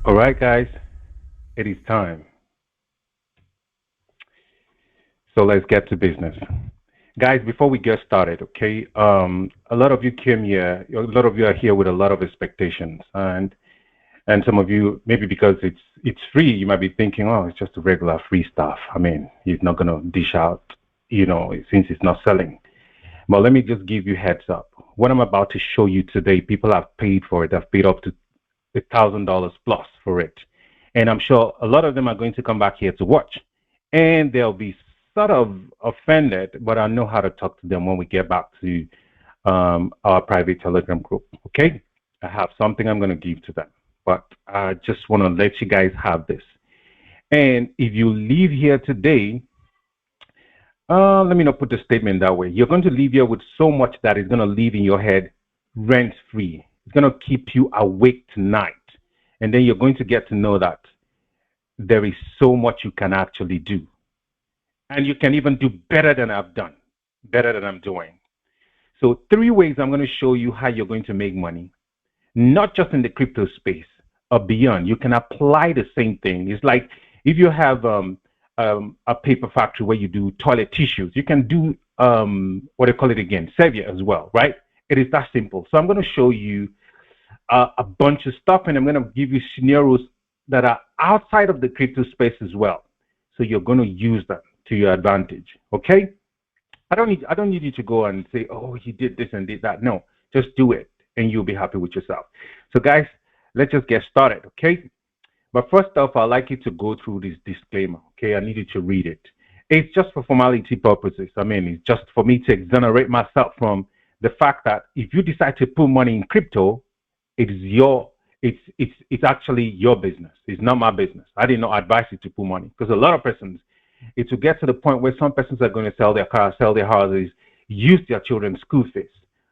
All right, guys, it is time. So let's get to business. Guys, before we get started, okay, a lot of you came here, a lot of you are here with a lot of expectations. And some of you, maybe because it's free, you might be thinking, oh, it's just a regular free stuff. I mean, he's not going to dish out, since it's not selling. But let me just give you heads up. What I'm about to show you today, people have paid for it. They've paid up to $1,000 plus for it. And I'm sure a lot of them are going to come back here to watch. And they'll be sort of offended, but I know how to talk to them when we get back to our private Telegram group. Okay? I have something I'm going to give to them. But I just want to let you guys have this. And if you leave here today, let me not put the statement that way. You're going to leave here with so much that is going to live in your head rent free. It's going to keep you awake tonight. And then you're going to get to know that there is so much you can actually do. And you can even do better than I've done, better than I'm doing. So 3 ways I'm going to show you how you're going to make money, not just in the crypto space or beyond. You can apply the same thing. It's like if you have a paper factory where you do toilet tissues, you can do what do you call it again, Savior as well, right? It is that simple. So I'm going to show you a bunch of stuff, and I'm going to give you scenarios that are outside of the crypto space as well. So you're going to use them to your advantage. Okay? I don't need you to go and say, oh, he did this and did that. No, just do it, and you'll be happy with yourself. So guys, let's just get started. Okay? But first off, I'd like you to go through this disclaimer. Okay? I need you to read it. It's just for formality purposes. I mean, it's just for me to exonerate myself from the fact that if you decide to put money in crypto, it's actually your business. It's not my business. I did not advise you to put money, because a lot of persons, it will get to the point where some persons are going to sell their cars, sell their houses, use their children's school fees.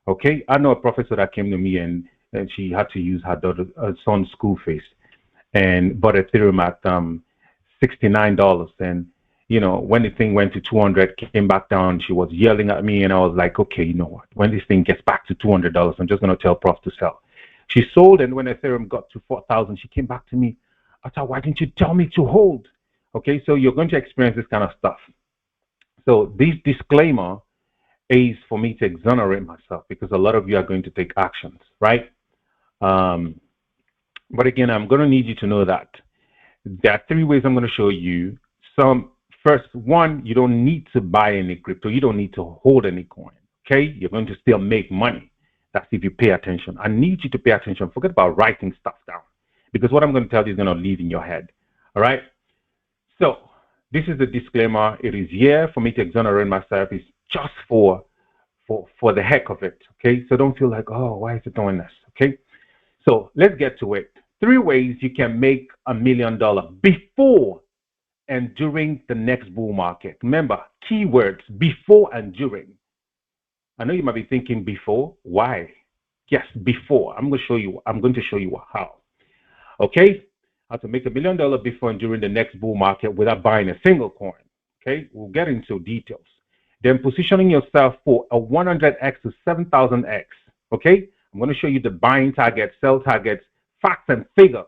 Okay, I know a professor that came to me and she had to use her son's school fees and bought Ethereum at $69. And when the thing went to 200, came back down, she was yelling at me, and I was like, okay, you know what? When this thing gets back to $200, I'm just going to tell Prof to sell. She sold, and when Ethereum got to 4,000, she came back to me. I thought, why didn't you tell me to hold? Okay, so you're going to experience this kind of stuff. So this disclaimer is for me to exonerate myself, because a lot of you are going to take actions, right? But again, I'm going to need you to know that there are 3 ways I'm going to show you. First, one, you don't need to buy any crypto. You don't need to hold any coin. Okay, you're going to still make money. That's if you pay attention. I need you to pay attention. Forget about writing stuff down, because what I'm going to tell you is going to live in your head. All right. So this is the disclaimer. It is here for me to exonerate myself. It's just for the heck of it. Okay. So don't feel like, oh, why is it doing this? Okay. So let's get to it. 3 ways you can make $1 million before and during the next bull market. Remember, keywords: before and during. I know you might be thinking before. Why? Yes, before. I'm going to show you how. Okay? How to make $1 million before and during the next bull market without buying a single coin. Okay? We'll get into details. Then positioning yourself for a 100x to 7,000x. Okay? I'm going to show you the buying targets, sell targets, facts and figures.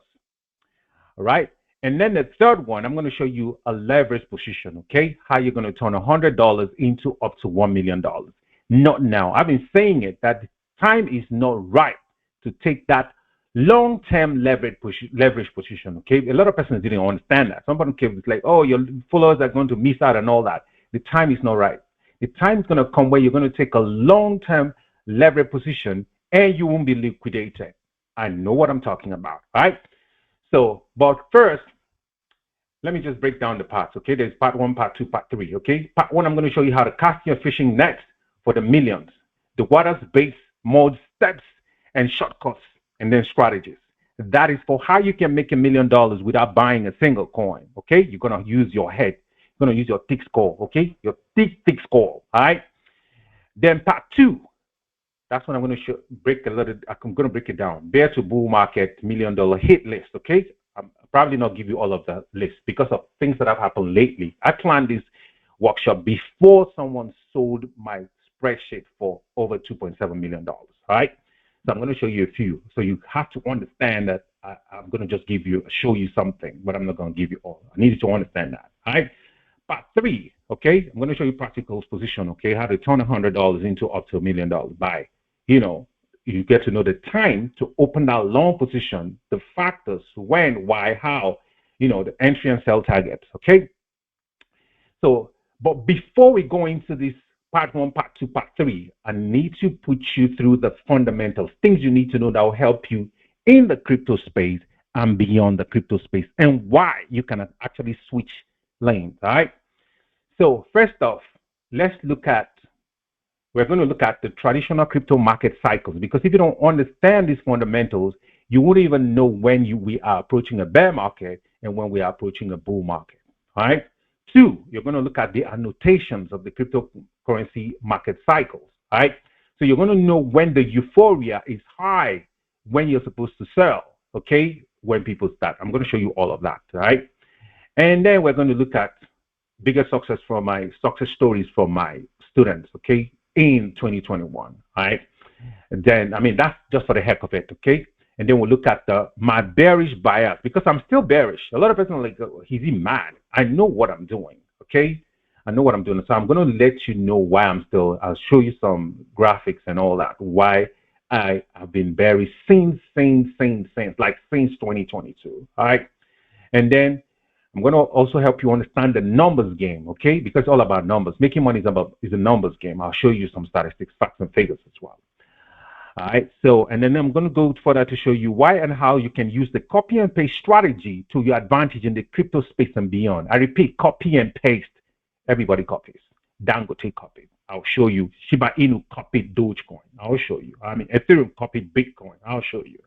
All right? And then the third one, I'm going to show you a leverage position. Okay? How you're going to turn $100 into up to $1 million. Not now. I've been saying it, that the time is not right to take that long-term leverage position. Okay, a lot of persons didn't understand that. Somebody came like, "Oh, your followers are going to miss out and all that." The time is not right. The time is going to come where you're going to take a long-term leverage position and you won't be liquidated. I know what I'm talking about, right? So, but first, let me just break down the parts. Okay, there's part 1, part 2, part 3. Okay, part 1, I'm going to show you how to cast your fishing nets for the millions, the waters, baits, modes, steps, and shortcuts, and then strategies. That is for how you can make $1 million without buying a single coin. Okay, you're gonna use your head. You're gonna use your thick skull. Okay, your thick skull. All right. Then part 2, that's when I'm gonna I'm gonna break it down. Bear to bull market $1 million hit list. Okay, I'm probably not give you all of the list because of things that have happened lately. I planned this workshop before someone sold my spreadsheet for over $2.7 million. All right. So I'm going to show you a few. So you have to understand that I'm going to just show you something, but I'm not going to give you all. I need you to understand that. All right. Part three, okay, I'm going to show you practical position, okay, how to turn $100 into up to $1 million by, you know, you get to know the time to open that long position, the factors, when, why, how, you know, the entry and sell targets, okay? So, but before we go into this part one, part two, part three, I need to put you through the fundamentals, things you need to know that will help you in the crypto space and beyond the crypto space, and why you can actually switch lanes, all right? So first off, we're going to look at the traditional crypto market cycles, because if you don't understand these fundamentals, you wouldn't even know when we are approaching a bear market and when we are approaching a bull market, all right? Two, you're going to look at the annotations of the cryptocurrency market cycles, all right? So you're going to know when the euphoria is high, when you're supposed to sell, okay, when people start. I'm going to show you all of that, all right? And then we're going to look at bigger success stories from my students, okay, in 2021, all right? And then, I mean, that's just for the heck of it, okay? And then we'll look at my bearish bias, because I'm still bearish. A lot of people are like, oh, is he mad? I know what I'm doing, okay? I know what I'm doing. So I'm going to let you know why I'll show you some graphics and all that, why I have been bearish since 2022, all right? And then I'm going to also help you understand the numbers game, okay? Because it's all about numbers. Making money is a numbers game. I'll show you some statistics, facts, and figures as well. All right, so, and then I'm going to go further to show you why and how you can use the copy and paste strategy to your advantage in the crypto space and beyond. I repeat, copy and paste. Everybody copies. Dangote copied. I'll show you. Shiba Inu copied Dogecoin. I'll show you. I mean, Ethereum copied Bitcoin. I'll show you.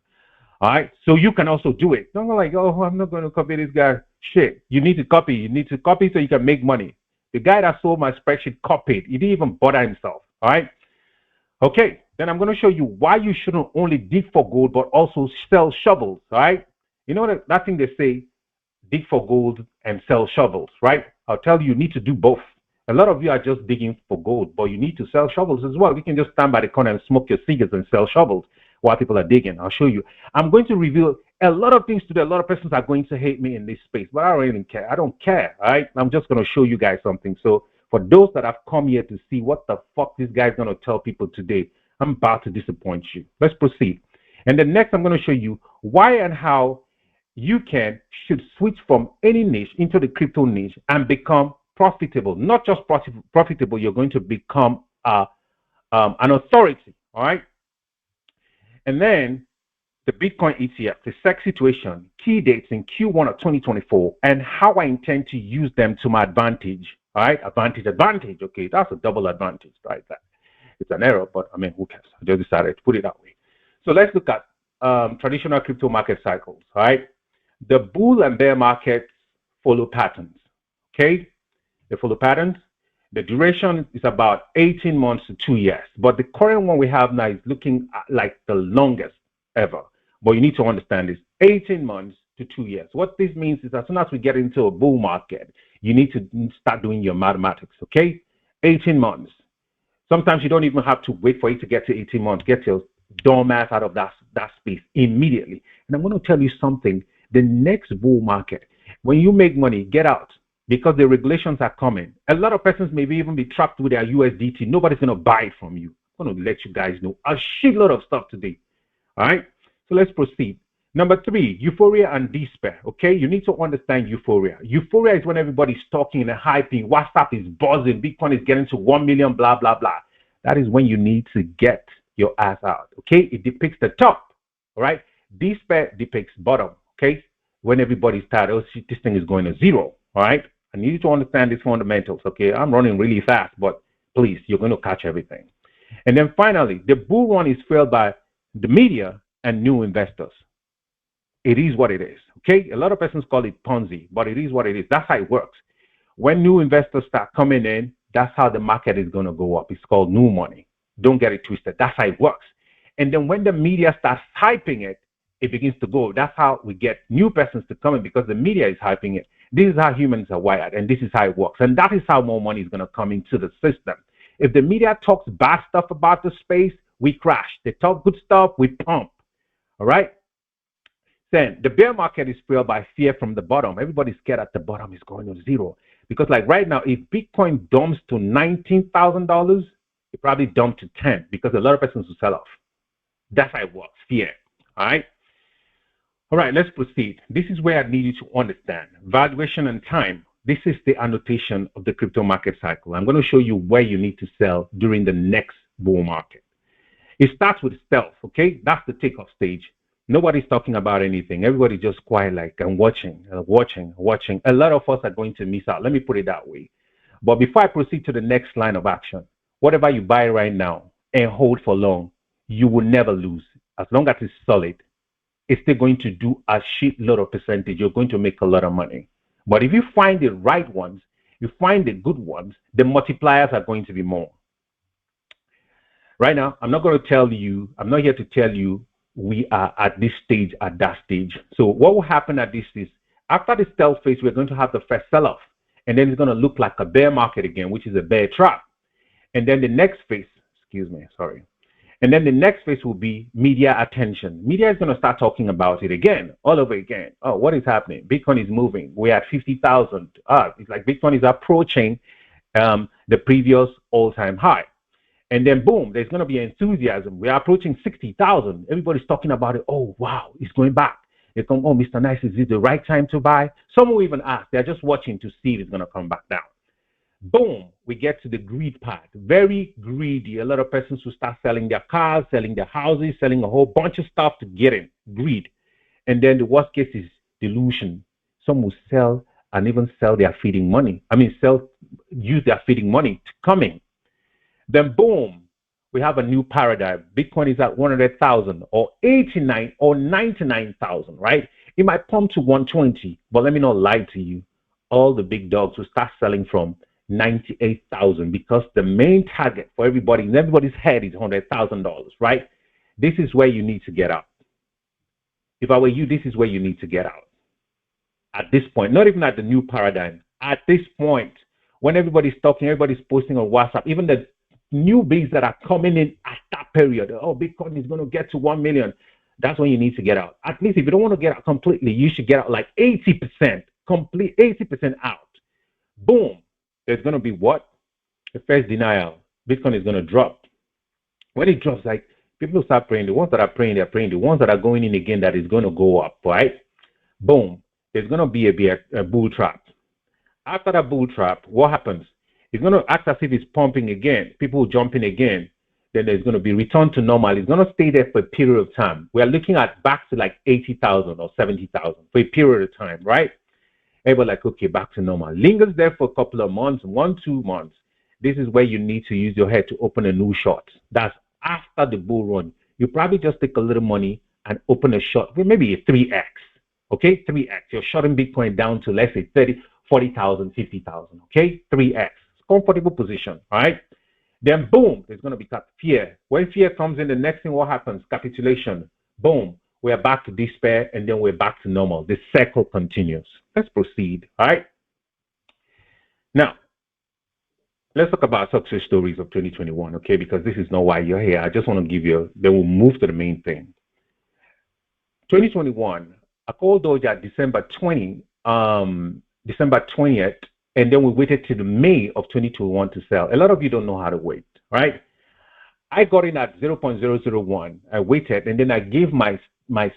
All right, so you can also do it. Don't go like, oh, I'm not going to copy this guy. Shit, you need to copy. You need to copy so you can make money. The guy that sold my spreadsheet copied. He didn't even bother himself. All right. Okay, then I'm going to show you why you shouldn't only dig for gold, but also sell shovels, all right? You know that thing they say, dig for gold and sell shovels, right? I'll tell you, you need to do both. A lot of you are just digging for gold, but you need to sell shovels as well. You can just stand by the corner and smoke your cigars and sell shovels while people are digging. I'll show you. I'm going to reveal a lot of things today. A lot of persons are going to hate me in this space, but I don't really care. I don't care, all right? I'm just going to show you guys something. So for those that have come here to see what the fuck this guy's going to tell people today, I'm about to disappoint you. Let's proceed. And then next, I'm going to show you why and how you should switch from any niche into the crypto niche and become profitable. Not just profitable, you're going to become an authority, all right? And then the Bitcoin ETF, the SEC situation, key dates in Q1 of 2024, and how I intend to use them to my advantage. All right, advantage. Okay, that's a double advantage, right? It's an error, but I mean, who cares? I just decided to put it that way. So let's look at traditional crypto market cycles. All right, the bull and bear markets follow patterns. Okay, they follow patterns. The duration is about 18 months to 2 years, but the current one we have now is looking like the longest ever. But you need to understand this: 18 months to 2 years. What this means is as soon as we get into a bull market, you need to start doing your mathematics, okay? 18 months. Sometimes you don't even have to wait for it to get to 18 months. Get your dumb ass out of that space immediately. And I'm going to tell you something. The next bull market, when you make money, get out, because the regulations are coming. A lot of persons may even be trapped with their USDT. Nobody's going to buy it from you. I'm going to let you guys know a shitload of stuff today. All right? So let's proceed. Number 3, euphoria and despair, okay? You need to understand euphoria. Euphoria is when everybody's talking and hyping, WhatsApp is buzzing, Bitcoin is getting to 1 million, blah, blah, blah. That is when you need to get your ass out, okay? It depicts the top, all right? Despair depicts bottom, okay? When everybody's tired, oh, shit, this thing is going to zero, all right? I need you to understand these fundamentals, okay? I'm running really fast, but please, you're going to catch everything. And then finally, the bull run is fueled by the media and new investors. It is what it is, okay? A lot of persons call it Ponzi, but it is what it is. That's how it works. When new investors start coming in, that's how the market is going to go up. It's called new money. Don't get it twisted. That's how it works. And then when the media starts hyping it, it begins to go. That's how we get new persons to come in, because the media is hyping it. This is how humans are wired, and this is how it works. And that is how more money is going to come into the system. If the media talks bad stuff about the space, we crash. They talk good stuff, we pump. All right. Then the bear market is fueled by fear from the bottom. Everybody's scared at the bottom is going to zero. Because like right now, if Bitcoin dumps to $19,000, it probably dumped to 10 because a lot of persons will sell off. That's how it works. Fear. All right. All right, let's proceed. This is where I need you to understand valuation and time. This is the annotation of the crypto market cycle. I'm going to show you where you need to sell during the next bull market. It starts with stealth, okay? That's the takeoff stage. Nobody's talking about anything. Everybody just quiet, like, I'm watching. A lot of us are going to miss out. Let me put it that way. But before I proceed to the next line of action, whatever you buy right now and hold for long, you will never lose. As long as it's solid, it's still going to do a shitload of percentage. You're going to make a lot of money. But if you find the right ones, you find the good ones, the multipliers are going to be more. Right now, I'm not going to tell you, I'm not here to tell you we are at this stage, at that stage. So what will happen at this is, after the stealth phase, we're going to have the first sell-off. And then it's going to look like a bear market again, which is a bear trap. And then the next phase, and then the next phase will be media attention. Media is going to start talking about it again, all over again. Oh, what is happening? Bitcoin is moving. We're at 50,000. It's like Bitcoin is approaching the previous all-time high. And then, boom, there's going to be enthusiasm. We're approaching 60,000. Everybody's talking about it. Oh, wow, it's going back. They come, oh, Mr. Nice, is it the right time to buy? Some will even ask. They're just watching to see if it's going to come back down. Boom, we get to the greed part. Very greedy. A lot of persons will start selling their cars, selling their houses, selling a whole bunch of stuff to get in. Greed. And then the worst case is delusion. Some will sell and even sell their feeding money. Use their feeding money to come in. Then boom, we have a new paradigm. Bitcoin is at 100,000 or 89 or 99,000, right? It might pump to 120, but let me not lie to you. All the big dogs will start selling from 98,000 because the main target for everybody in everybody's head is $100,000, right? This is where you need to get out. If I were you, this is where you need to get out. At this point, not even at the new paradigm. At this point, when everybody's talking, everybody's posting on WhatsApp, even the newbies that are coming in at that period, oh, Bitcoin is going to get to 1 million. That's when you need to get out. At least if you don't want to get out completely, you should get out like 80%, complete 80% out. Boom. There's going to be what? The first denial. Bitcoin is going to drop. When it drops, like people start praying. The ones that are praying, they're praying. The ones that are going in again, that is going to go up, right? Boom. There's going to be a bull trap. After that bull trap, what happens? It's going to act as if it's pumping again. People will jump in again. Then there's going to be return to normal. It's going to stay there for a period of time. We are looking at back to like 80,000 or 70,000 for a period of time, right? Everybody like, okay, back to normal. Lingers there for a couple of months, 1-2 months. This is where you need to use your head to open a new short. That's after the bull run. You probably just take a little money and open a short, maybe a 3x. Okay, 3x. You're shorting Bitcoin down to, let's say, 30, 40,000, 50,000. Okay, 3x. Comfortable position, all right? Then, boom, there's going to be fear. When fear comes in, the next thing, what happens? Capitulation. Boom. We're back to despair, and then we're back to normal. The cycle continues. Let's proceed, all right? Now, let's talk about success stories of 2021, okay? Because this is not why you're here. I just want to give you, then we'll move to the main thing. 2021, I called Doja December 20th, and then we waited till the May of 2021 to sell. A lot of you don't know how to wait, right? I got in at 0.001. I waited, and then I gave my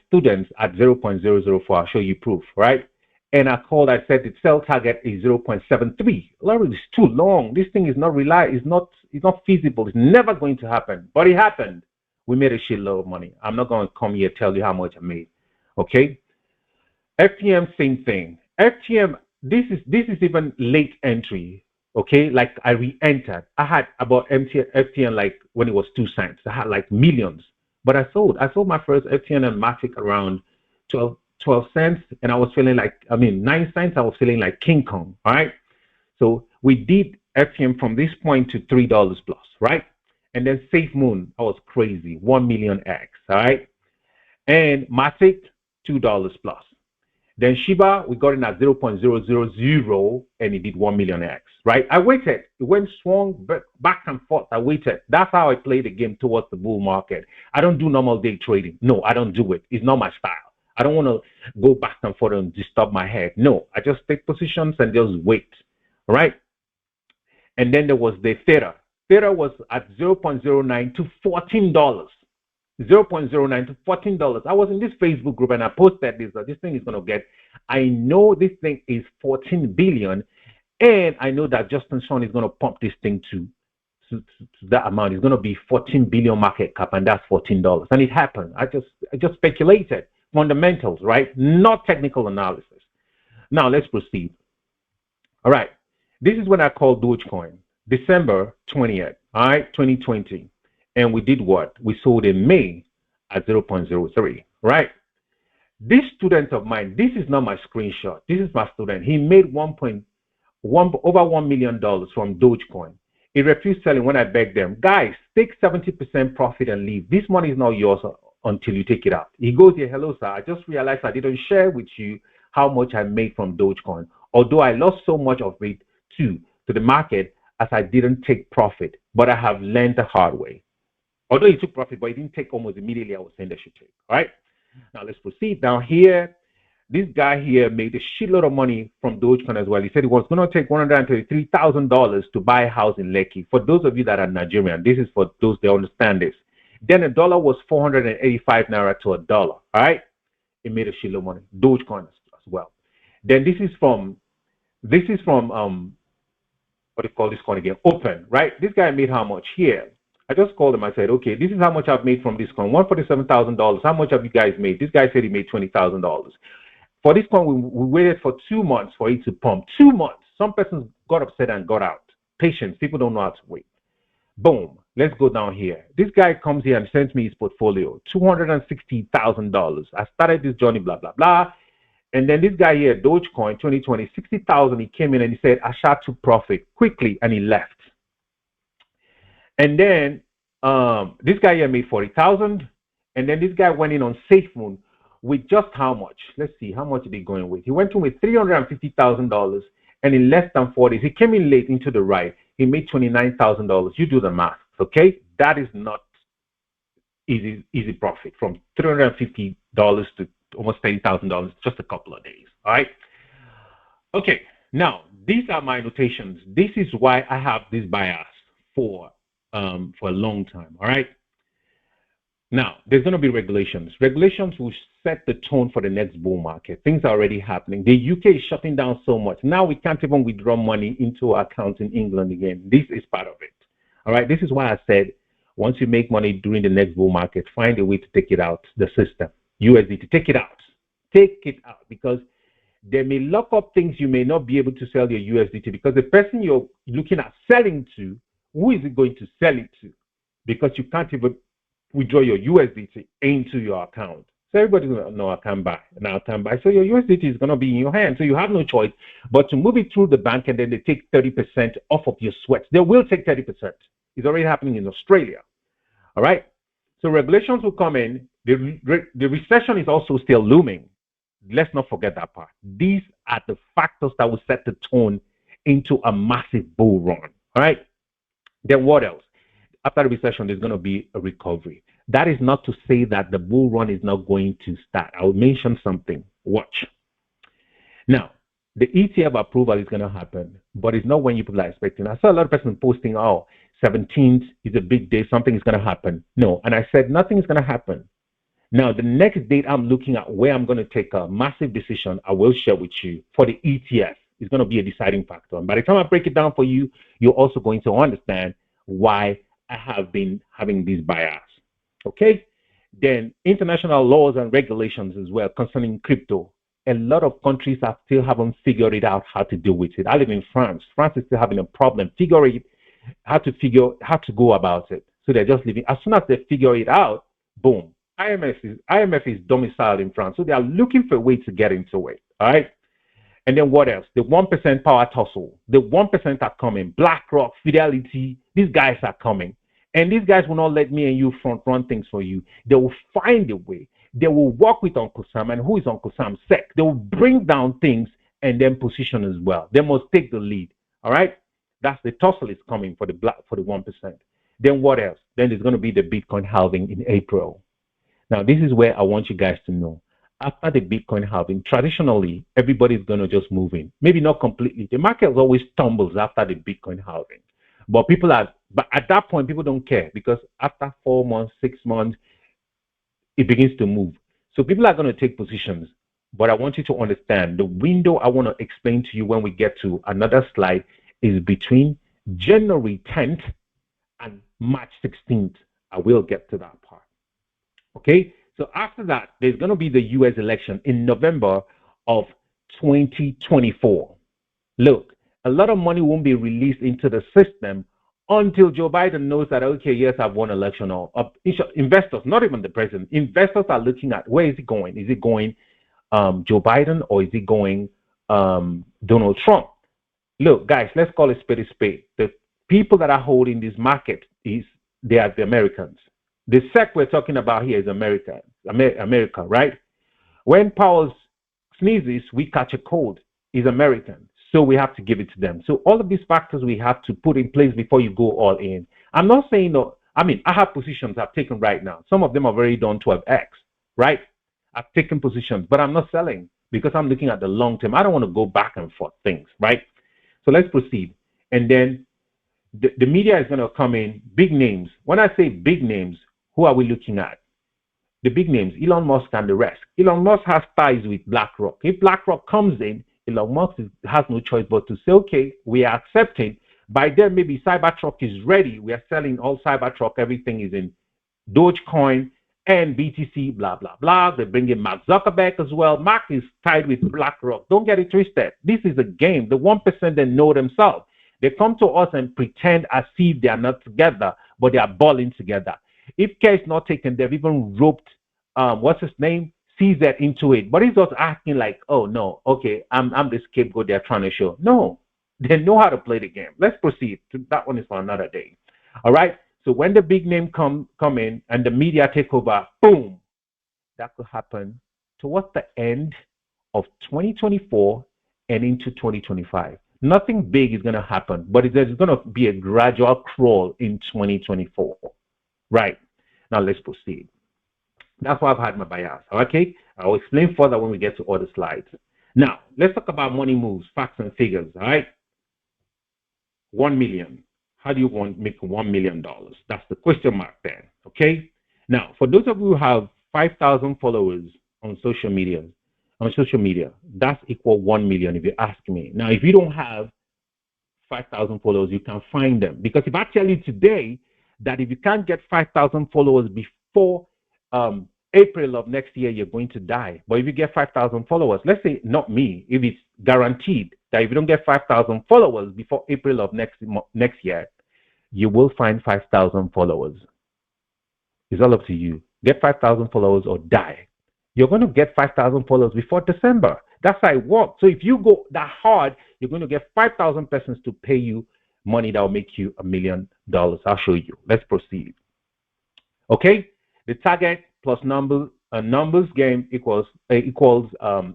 students at 0.004. I'll show you proof, right? And I said the sell target is 0.73. Larry, it's too long. This thing is not reliable. It's not feasible. It's never going to happen. But it happened. We made a shitload of money. I'm not going to come here and tell you how much I made. Okay? FTM, same thing. FTM, this is even late entry. Okay? Like I re-entered. I had about FTN like when it was 2 cents. I had like millions. But I sold my first FTN and Matic around 12 cents, and I was feeling like, 9 cents, I was feeling like King Kong, all right? So we did FTM from this point to $3 plus, right? And then Safe Moon, I was crazy, 1 million X, all right? And Matic, $2 plus. Then Shiba, we got in at 0.000 and it did 1 million X, right? I waited. It went swung back and forth. I waited. That's how I play the game towards the bull market. I don't do normal day trading. No, I don't do it. It's not my style. I don't want to go back and forth and disturb my head. No, I just take positions and just wait, right? And then there was the Theta. Theta was at 0.09 to $14. 0.09 to $14. I was in this Facebook group and I posted this. This thing is going to get, I know this thing is 14 billion, and I know that Justin Sun is going to pump this thing to that amount. It's going to be 14 billion market cap, and that's $14. And it happened. I just speculated. Fundamentals, right? Not technical analysis. Now let's proceed. All right. This is when I called Dogecoin, December 20th, all right, 2020. And we did what? We sold in May at 0.03, right? This student of mine, this is not my screenshot. This is my student. He made over $1 million from Dogecoin. He refused selling when I begged them, guys, take 70% profit and leave. This money is not yours until you take it out. He goes here, hello, sir. I just realized I didn't share with you how much I made from Dogecoin, although I lost so much of it too to the market as I didn't take profit, but I have learned the hard way. Although he took profit, but he didn't take almost immediately, I was saying they should take. All right. Now let's proceed. Down here, this guy here made a shitload of money from Dogecoin as well. He said he was going to take $133,000 to buy a house in Lekki. For those of you that are Nigerian, this is for those that understand this. Then a dollar was 485 naira to a dollar. All right. He made a shitload of money. Dogecoin as well. Then this is from what do you call this coin again? Open, right? This guy made how much here? I just called him. I said, okay, this is how much I've made from this coin. $147,000. How much have you guys made? This guy said he made $20,000. For this coin, we waited for 2 months for it to pump. 2 months. Some persons got upset and got out. Patience. People don't know how to wait. Boom. Let's go down here. This guy comes here and sends me his portfolio. $260,000. I started this journey, blah, blah, blah. And then this guy here, Dogecoin, 2020, 60,000. He came in and he said, I shot to profit quickly, and he left. And then this guy here made 40,000. And then this guy went in on SafeMoon with just how much? Let's see, how much did he go in with? He went in with $350,000, and in less than 4 days, he came in late into the right. He made $29,000. You do the math, okay? That is not easy profit from $350 to almost $30,000 just a couple of days. All right. Okay. Now these are my notations. This is why I have this bias for a long time. All right. Now there's going to be regulations. Regulations will set the tone for the next bull market. Things are already happening. The UK is shutting down so much. Now we can't even withdraw money into our account in England again. This is part of it. All right. This is why I said once you make money during the next bull market, find a way to take it out the system. USDT, take it out. Take it out, because they may lock up things you may not be able to sell your USDT, because the person you're looking at selling to, who is it going to sell it to? Because you can't even withdraw your USDT into your account. So everybody's going to know I can buy. Now I can buy. So your USDT is going to be in your hand. So you have no choice but to move it through the bank, and then they take 30% off of your sweat. They will take 30%. It's already happening in Australia. All right. So regulations will come in. The recession is also still looming. Let's not forget that part. These are the factors that will set the tone into a massive bull run. All right. Then what else? After the recession, there's going to be a recovery. That is not to say that the bull run is not going to start. I will mention something. Watch. Now, the ETF approval is going to happen, but it's not when you people are expecting. I saw a lot of people posting, 17th is a big day. Something is going to happen. No. And I said, nothing is going to happen. Now, the next date I'm looking at where I'm going to take a massive decision, I will share with you for the ETF. It's going to be a deciding factor. And by the time I break it down for you, you're also going to understand why I have been having these bias. Okay? Then international laws and regulations as well concerning crypto. A lot of countries still haven't figured it out how to deal with it. I live in France. France is still having a problem. How to go about it. So they're just living. As soon as they figure it out, boom. IMF is domiciled in France, so they are looking for a way to get into it. All right. And then what else? The 1% power tussle. The 1% are coming. BlackRock, Fidelity. These guys are coming, and these guys will not let me and you front run things for you. They will find a way. They will work with Uncle Sam, and who is Uncle Sam? SEC. They will bring down things and then position as well. They must take the lead. All right, that's the tussle is coming for the 1%. Then what else? Then there's going to be the Bitcoin halving in April. Now this is where I want you guys to know. After the Bitcoin halving, traditionally everybody's going to just move in. Maybe not completely. The market always tumbles after the Bitcoin halving, but but at that point people don't care because after 4 months, 6 months, it begins to move. So people are going to take positions. But I want you to understand the window I want to explain to you when we get to another slide is between January 10th and March 16th. I will get to that part. Okay? So after that, there's going to be the US election in November of 2024. Look, a lot of money won't be released into the system until Joe Biden knows that, okay, yes, I've won election. Or investors, not even the president, investors are looking at where is it going? Is it going Joe Biden or is it going Donald Trump? Look, guys, let's call it spade a spade. The people that are holding this market they are the Americans. The SEC we're talking about here is America, right? When Powell sneezes, we catch a cold. Is American, so we have to give it to them. So all of these factors we have to put in place before you go all in. I'm not saying no. I mean, I have positions I've taken right now. Some of them have already done 12x, right? I've taken positions, but I'm not selling because I'm looking at the long term. I don't want to go back and forth things, right? So let's proceed. And then the media is going to come in, big names. When I say big names, who are we looking at? The big names, Elon Musk and the rest. Elon Musk has ties with BlackRock. If BlackRock comes in, Elon Musk has no choice but to say, okay, we are accepting. By then, maybe Cybertruck is ready. We are selling all Cybertruck. Everything is in Dogecoin and BTC, blah, blah, blah. They bring in Mark Zuckerberg as well. Mark is tied with BlackRock. Don't get it twisted. This is a game. The 1% they know themselves. They come to us and pretend as if they are not together, but they are balling together. If care is not taken, they've even roped, what's his name? CZ into it. But he's just acting like, oh, no, okay, I'm the scapegoat they're trying to show. No, they know how to play the game. Let's proceed. That one is for another day. All right? So when the big name come in and the media take over, boom, that could happen towards the end of 2024 and into 2025. Nothing big is going to happen, but there's going to be a gradual crawl in 2024. Right. Now let's proceed. That's why I've had my bias. Okay. I'll explain further when we get to other slides. Now, let's talk about money moves, facts and figures. All right. 1 million. How do you want to make $1 million? That's the question mark there. Okay. Now, for those of you who have 5,000 followers on social media, that's equal 1 million if you ask me. Now, if you don't have 5,000 followers, you can find them. Because if I tell you today that if you can't get 5,000 followers before April of next year, you're going to die. But if you get 5,000 followers, let's say not me, if it's guaranteed that if you don't get 5,000 followers before April of next year, you will find 5,000 followers. It's all up to you. Get 5,000 followers or die. You're going to get 5,000 followers before December. That's how it works. So if you go that hard, you're going to get 5,000 persons to pay you money that will make you $1 million. I'll show you. Let's proceed. Okay. The target plus numbers game equals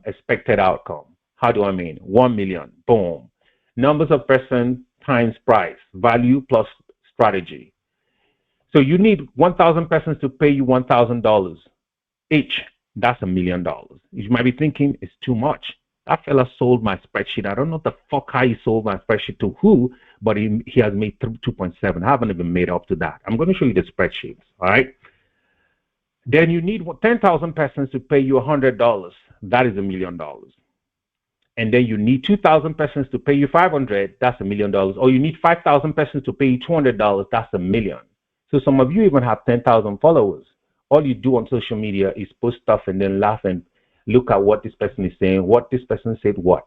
expected outcome. How do I mean? 1 million. Boom. Numbers of person times price. Value plus strategy. So you need 1,000 persons to pay you $1,000 each. That's $1 million. You might be thinking it's too much. That fella sold my spreadsheet. I don't know the fuck how he sold my spreadsheet to who, but he has made 2.7. I haven't even made up to that. I'm going to show you the spreadsheets. All right. Then you need 10,000 persons to pay you $100. That is $1 million. And then you need 2,000 persons to pay you $500. That's $1 million. Or you need 5,000 persons to pay you $200. That's $1 million. So some of you even have 10,000 followers. All you do on social media is post stuff and then laugh and look at what this person is saying, what this person said, what.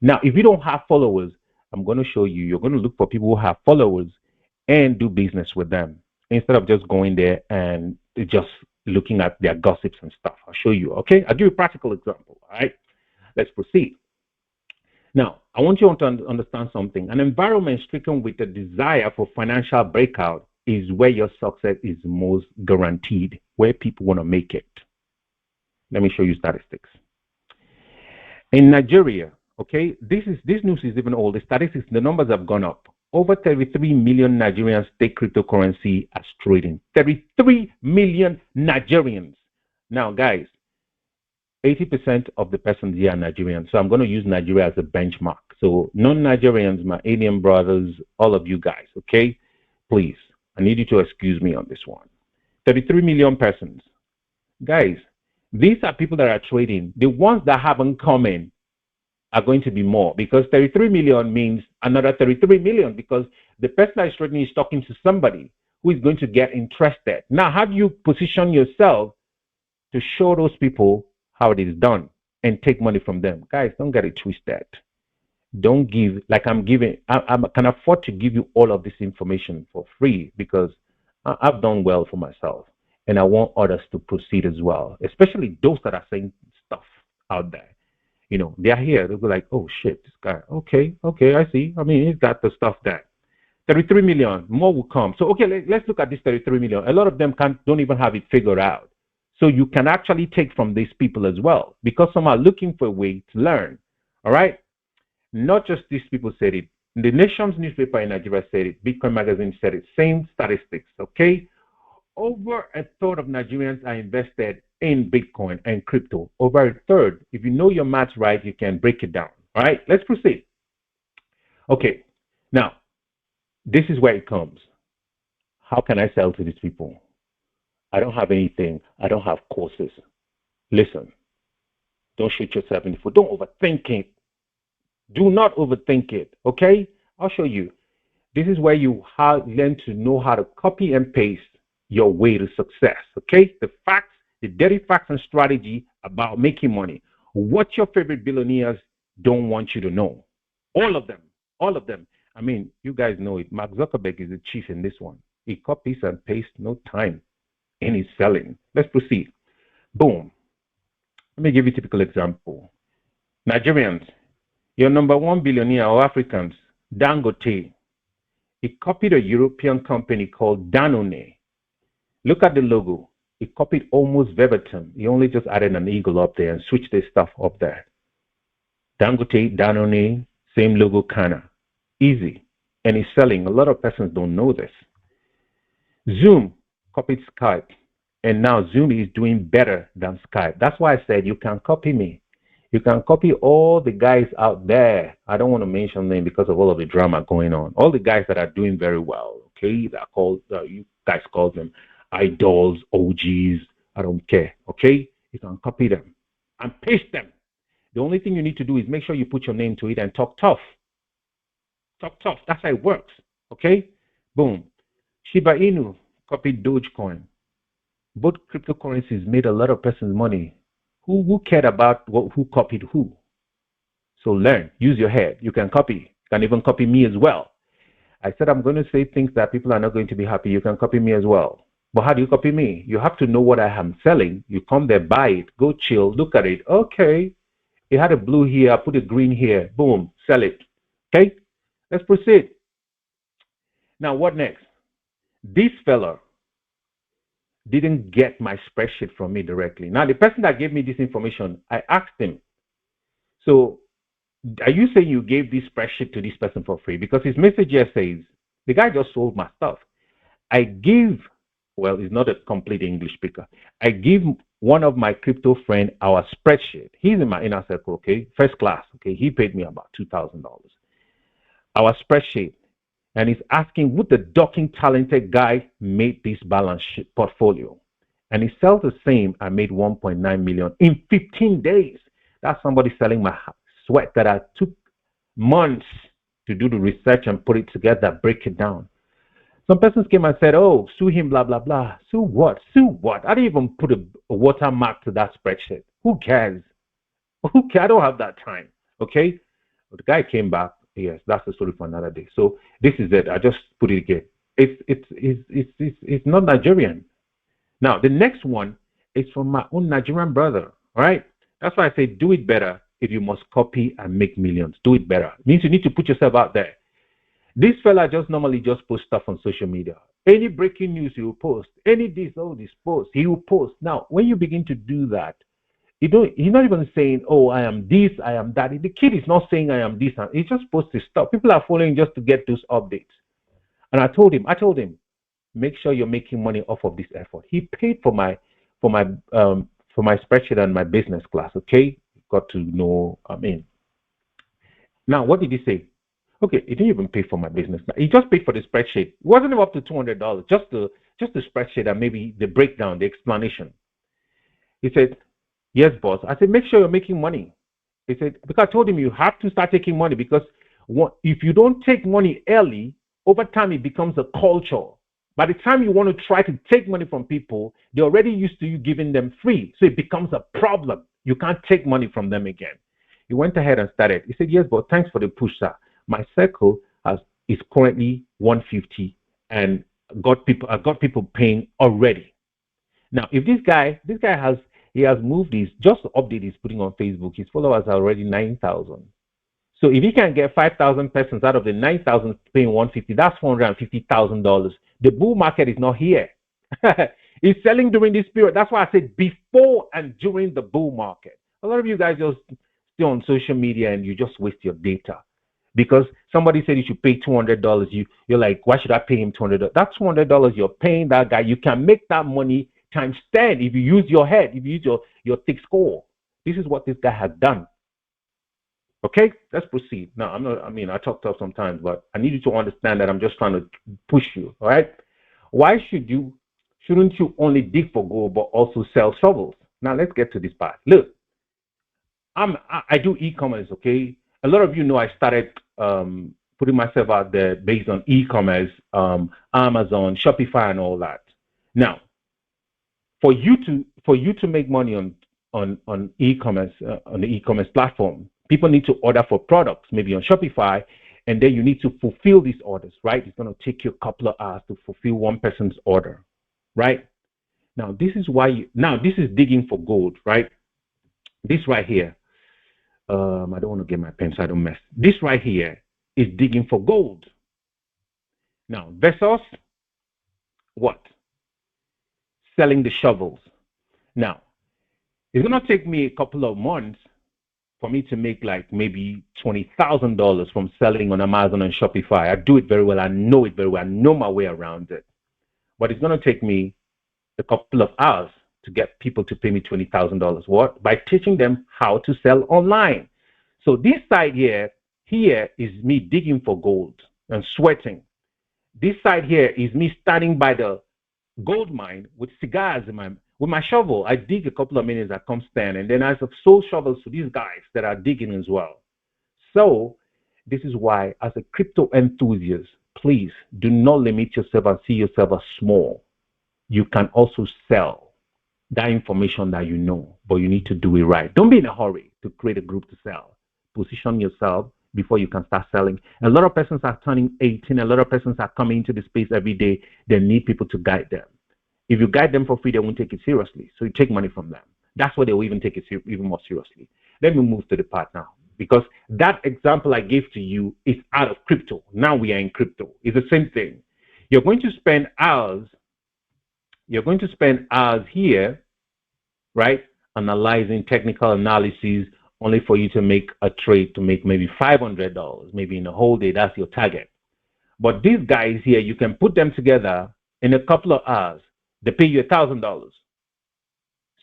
Now, if you don't have followers, I'm going to show you. You're going to look for people who have followers and do business with them instead of just going there and just looking at their gossips and stuff. I'll show you. Okay. I'll give you a practical example. All right. Let's proceed. Now, I want you to understand something. An environment stricken with a desire for financial breakout is where your success is most guaranteed, where people want to make it. Let me show you statistics. In Nigeria, okay, this news is even old. The statistics, the numbers have gone up. Over 33 million Nigerians take cryptocurrency as trading. 33 million Nigerians. Now, guys, 80% of the persons here are Nigerians. So I'm going to use Nigeria as a benchmark. So non-Nigerians, my alien brothers, all of you guys, okay? Please, I need you to excuse me on this one. 33 million persons. Guys, these are people that are trading. The ones that haven't come in are going to be more, because 33 million means another 33 million, because the person that is trading is talking to somebody who is going to get interested. Now, how do you position yourself to show those people how it is done and take money from them? Guys, don't get it twisted. Don't give like I'm giving. I can afford to give you all of this information for free, because I've done well for myself, and I want others to proceed as well, especially those that are saying stuff out there. You know, they're here. They'll be like, oh shit, this guy. Okay, I see. I mean, he's got the stuff there. 33 million, more will come. So, okay, let's look at this 33 million. A lot of them don't even have it figured out. So you can actually take from these people as well, because some are looking for a way to learn. All right? Not just these people said it. The Nation's newspaper in Nigeria said it. Bitcoin magazine said it. Same statistics, okay? Over a third of Nigerians are invested in Bitcoin and crypto. Over a third. If you know your maths right, you can break it down. All right, let's proceed. Okay, now, this is where it comes. How can I sell to these people? I don't have anything. I don't have courses. Listen, don't shoot yourself in the foot. Don't overthink it. Do not overthink it, okay? I'll show you. This is where you learn to know how to copy and paste your way to success, okay? The facts, the dirty facts and strategy about making money. What your favorite billionaires don't want you to know. All of them. All of them. I mean, you guys know it. Mark Zuckerberg is the chief in this one. He copies and pastes, no time, and he's selling. Let's proceed. Boom. Let me give you a typical example. Nigerians, your number one billionaire or Africans, Dangote, he copied a European company called Danone. Look at the logo. He copied almost verbatim. He only just added an eagle up there and switched this stuff up there. Dangote, Danone, same logo, kinda. Easy. And he's selling. A lot of persons don't know this. Zoom copied Skype. And now Zoom is doing better than Skype. That's why I said you can copy me. You can copy all the guys out there. I don't want to mention them because of all of the drama going on. All the guys that are doing very well, okay? That are called, you guys call them idols, OGs. I don't care, okay? You can copy them and paste them. The only thing you need to do is make sure you put your name to it and talk tough. Talk tough. That's how it works, okay? Boom. Shiba Inu copied Dogecoin. Both cryptocurrencies made a lot of persons money. Who cared about who copied who? So learn, use your head. You can copy. You can even copy me as well. I said I'm going to say things that people are not going to be happy. You can copy me as well. But how do you copy me? You have to know what I am selling. You come there, buy it, go chill, look at it. Okay, it had a blue here, I put a green here. Boom, sell it. Okay, let's proceed. Now, what next? This fella didn't get my spreadsheet from me directly. Now, the person that gave me this information, I asked him, so are you saying you gave this spreadsheet to this person for free? Because his message here says, the guy just sold my stuff. I give, well, he's not a complete English speaker. I give one of my crypto friend our spreadsheet. He's in my inner circle, okay? First class, okay? He paid me about $2,000. Our spreadsheet. And he's asking, would the docking talented guy made this balance sheet portfolio? And he sells the same. I made 1.9 million in 15 days. That's somebody selling my sweat that I took months to do the research and put it together, break it down. Some persons came and said, oh, sue him, blah, blah, blah. Sue what? Sue what? I didn't even put a watermark to that spreadsheet. Who cares? Who cares? I don't have that time. Okay? But the guy came back. Yes, that's the story for another day. So this is it. I just put it again. It's not Nigerian. Now the next one is from my own Nigerian brother. All right. That's why I say do it better. If you must copy and make millions, do it better. It means you need to put yourself out there. This fella normally just post stuff on social media. Any breaking news he will post. Any this post he will post. Now when you begin to do that, He's not even saying, "Oh, I am this, I am that." The kid is not saying, "I am this." He's just supposed to stop. People are following just to get those updates. And I told him, make sure you're making money off of this effort. He paid for my for my spreadsheet and my business class. Okay, got to know. I mean, now what did he say? Okay, he didn't even pay for my business. He just paid for the spreadsheet. It wasn't up to $200. Just the spreadsheet and maybe the breakdown, the explanation. He said, "Yes, boss." I said, "Make sure you're making money." He said, because I told him you have to start taking money because if you don't take money early, over time it becomes a culture. By the time you want to try to take money from people, they're already used to you giving them free. So it becomes a problem. You can't take money from them again. He went ahead and started. He said, "Yes, but thanks for the push, sir. My circle is currently 150 and I got people paying already." Now, if this guy has moved his just the update he's putting on Facebook, his followers are already 9,000. So if he can get 5,000 persons out of the 9,000 paying 150, that's $450,000. The bull market is not here. It's selling during this period. That's why I said before and during the bull market. A lot of you guys just stay on social media and you just waste your data because somebody said you should pay $200. You're like, why should I pay him $200? That's $200 you're paying that guy. You can make that money times 10 if you use your head, if you use your thick skull. This is what this guy has done. Okay, let's proceed. Now, I talk tough sometimes, but I need you to understand that I'm just trying to push you. All right. Why shouldn't you only dig for gold, but also sell shovels? Now, let's get to this part. Look, I do e-commerce. Okay. A lot of you know I started putting myself out there based on e-commerce, Amazon, Shopify, and all that. Now, for you to make money on e-commerce on the e-commerce platform, people need to order for products, maybe on Shopify, and then you need to fulfill these orders, right? It's going to take you a couple of hours to fulfill one person's order, right? Now, this is digging for gold, right? This right here, I don't want to get my pen so I don't mess. This right here is digging for gold. Now, versus what? Selling the shovels. Now, it's going to take me a couple of months for me to make like maybe $20,000 from selling on Amazon and Shopify. I do it very well. I know it very well. I know my way around it. But it's going to take me a couple of hours to get people to pay me $20,000. What? By teaching them how to sell online. So this side here is me digging for gold and sweating. This side here is me standing by the gold mine with cigars with my shovel. I dig a couple of minutes, I come stand, and then I have sold shovels to these guys that are digging as well. So this is why, as a crypto enthusiast, please do not limit yourself and see yourself as small. You can also sell that information that you know, but you need to do it right. Don't be in a hurry to create a group to sell. Position yourself before you can start selling. A lot of persons are turning 18. A lot of persons are coming into the space every day. They need people to guide them. If you guide them for free, they won't take it seriously. So you take money from them. That's why they will even take it even more seriously. Let me move to the part now, because that example I gave to you is out of crypto. Now we are in crypto. It's the same thing. You're going to spend hours. You're going to spend hours here, right, analyzing technical analysis, only for you to make a trade to make maybe $500, maybe in a whole day. That's your target. But these guys here, you can put them together in a couple of hours. They pay you $1,000.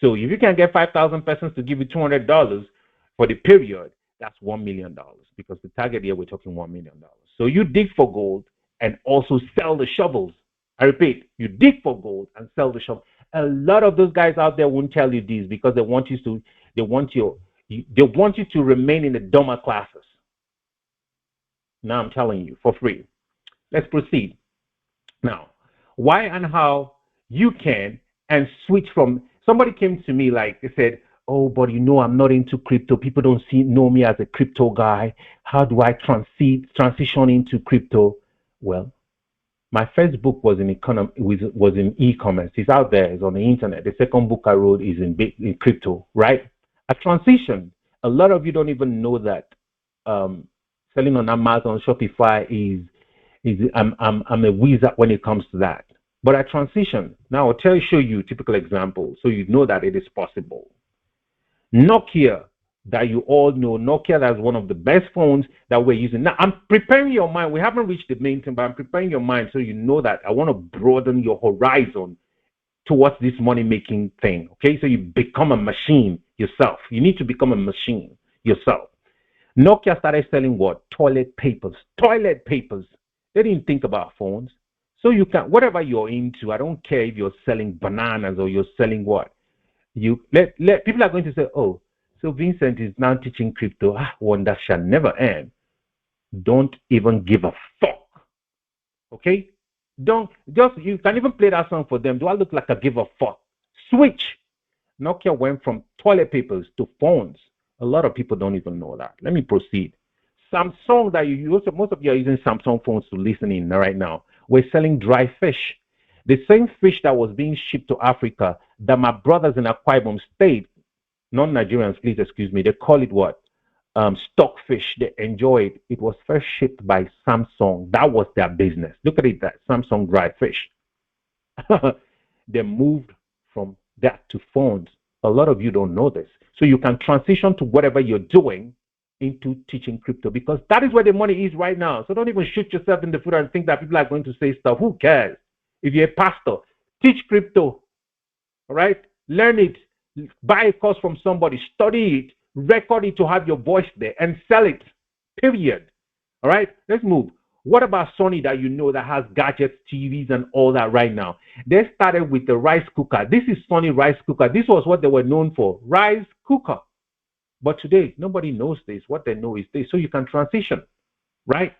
So if you can get 5,000 persons to give you $200 for the period, that's $1 million, because the target here, we're talking $1 million. So you dig for gold and also sell the shovels. I repeat, you dig for gold and sell the shovel. A lot of those guys out there won't tell you this because they want you to remain in the dumber classes. Now I'm telling you for free. Let's proceed. Now, why and how you can and switch from. Somebody came to me like they said, "Oh, but I'm not into crypto. People don't know me as a crypto guy. How do I transition into crypto?" Well, my first book was in e-commerce. It's out there. It's on the internet. The second book I wrote is in crypto, right? I transitioned. A lot of you don't even know that selling on Amazon, Shopify I'm a wizard when it comes to that. But I transitioned. Now I'll show you a typical example so you know that it is possible. Nokia, that you all know, Nokia, that's one of the best phones that we're using. Now, I'm preparing your mind. We haven't reached the main thing, but I'm preparing your mind so you know that I want to broaden your horizon towards this money making thing. Okay, so you become a machine yourself. You need to become a machine yourself. Nokia started selling what? Toilet papers. Toilet papers. They didn't think about phones. So you can, whatever you're into, I don't care if you're selling bananas or you're selling what. You let people are going to say, oh, so Vincent is now teaching crypto. Ah, one that shall never end. Don't even give a fuck. Okay? Don't just you can even play that song for them. Do I look like a give a fuck? Switch. Nokia went from toilet papers to phones. A lot of people don't even know that. Let me proceed. Samsung that you use, most of you are using Samsung phones to listen in right now. We're selling dry fish. The same fish that was being shipped to Africa that my brothers in Akwa Ibom State, non-Nigerians, please excuse me, they call it what? Stockfish. They enjoy it. It was first shipped by Samsung. That was their business. Look at it, that Samsung dry fish. They moved from that to phones. A lot of you don't know this. So you can transition to whatever you're doing into teaching crypto because that is where the money is right now. So don't even shoot yourself in the foot and think that people are going to say stuff. Who cares? If you're a pastor, teach crypto. All right? Learn it. Buy a course from somebody. Study it. Record it to have your voice there and sell it. Period. All right? Let's move. What about Sony that you know that has gadgets, TVs, and all that right now? They started with the rice cooker. This is Sony rice cooker. This was what they were known for, rice cooker. But today, nobody knows this. What they know is this. So you can transition, right?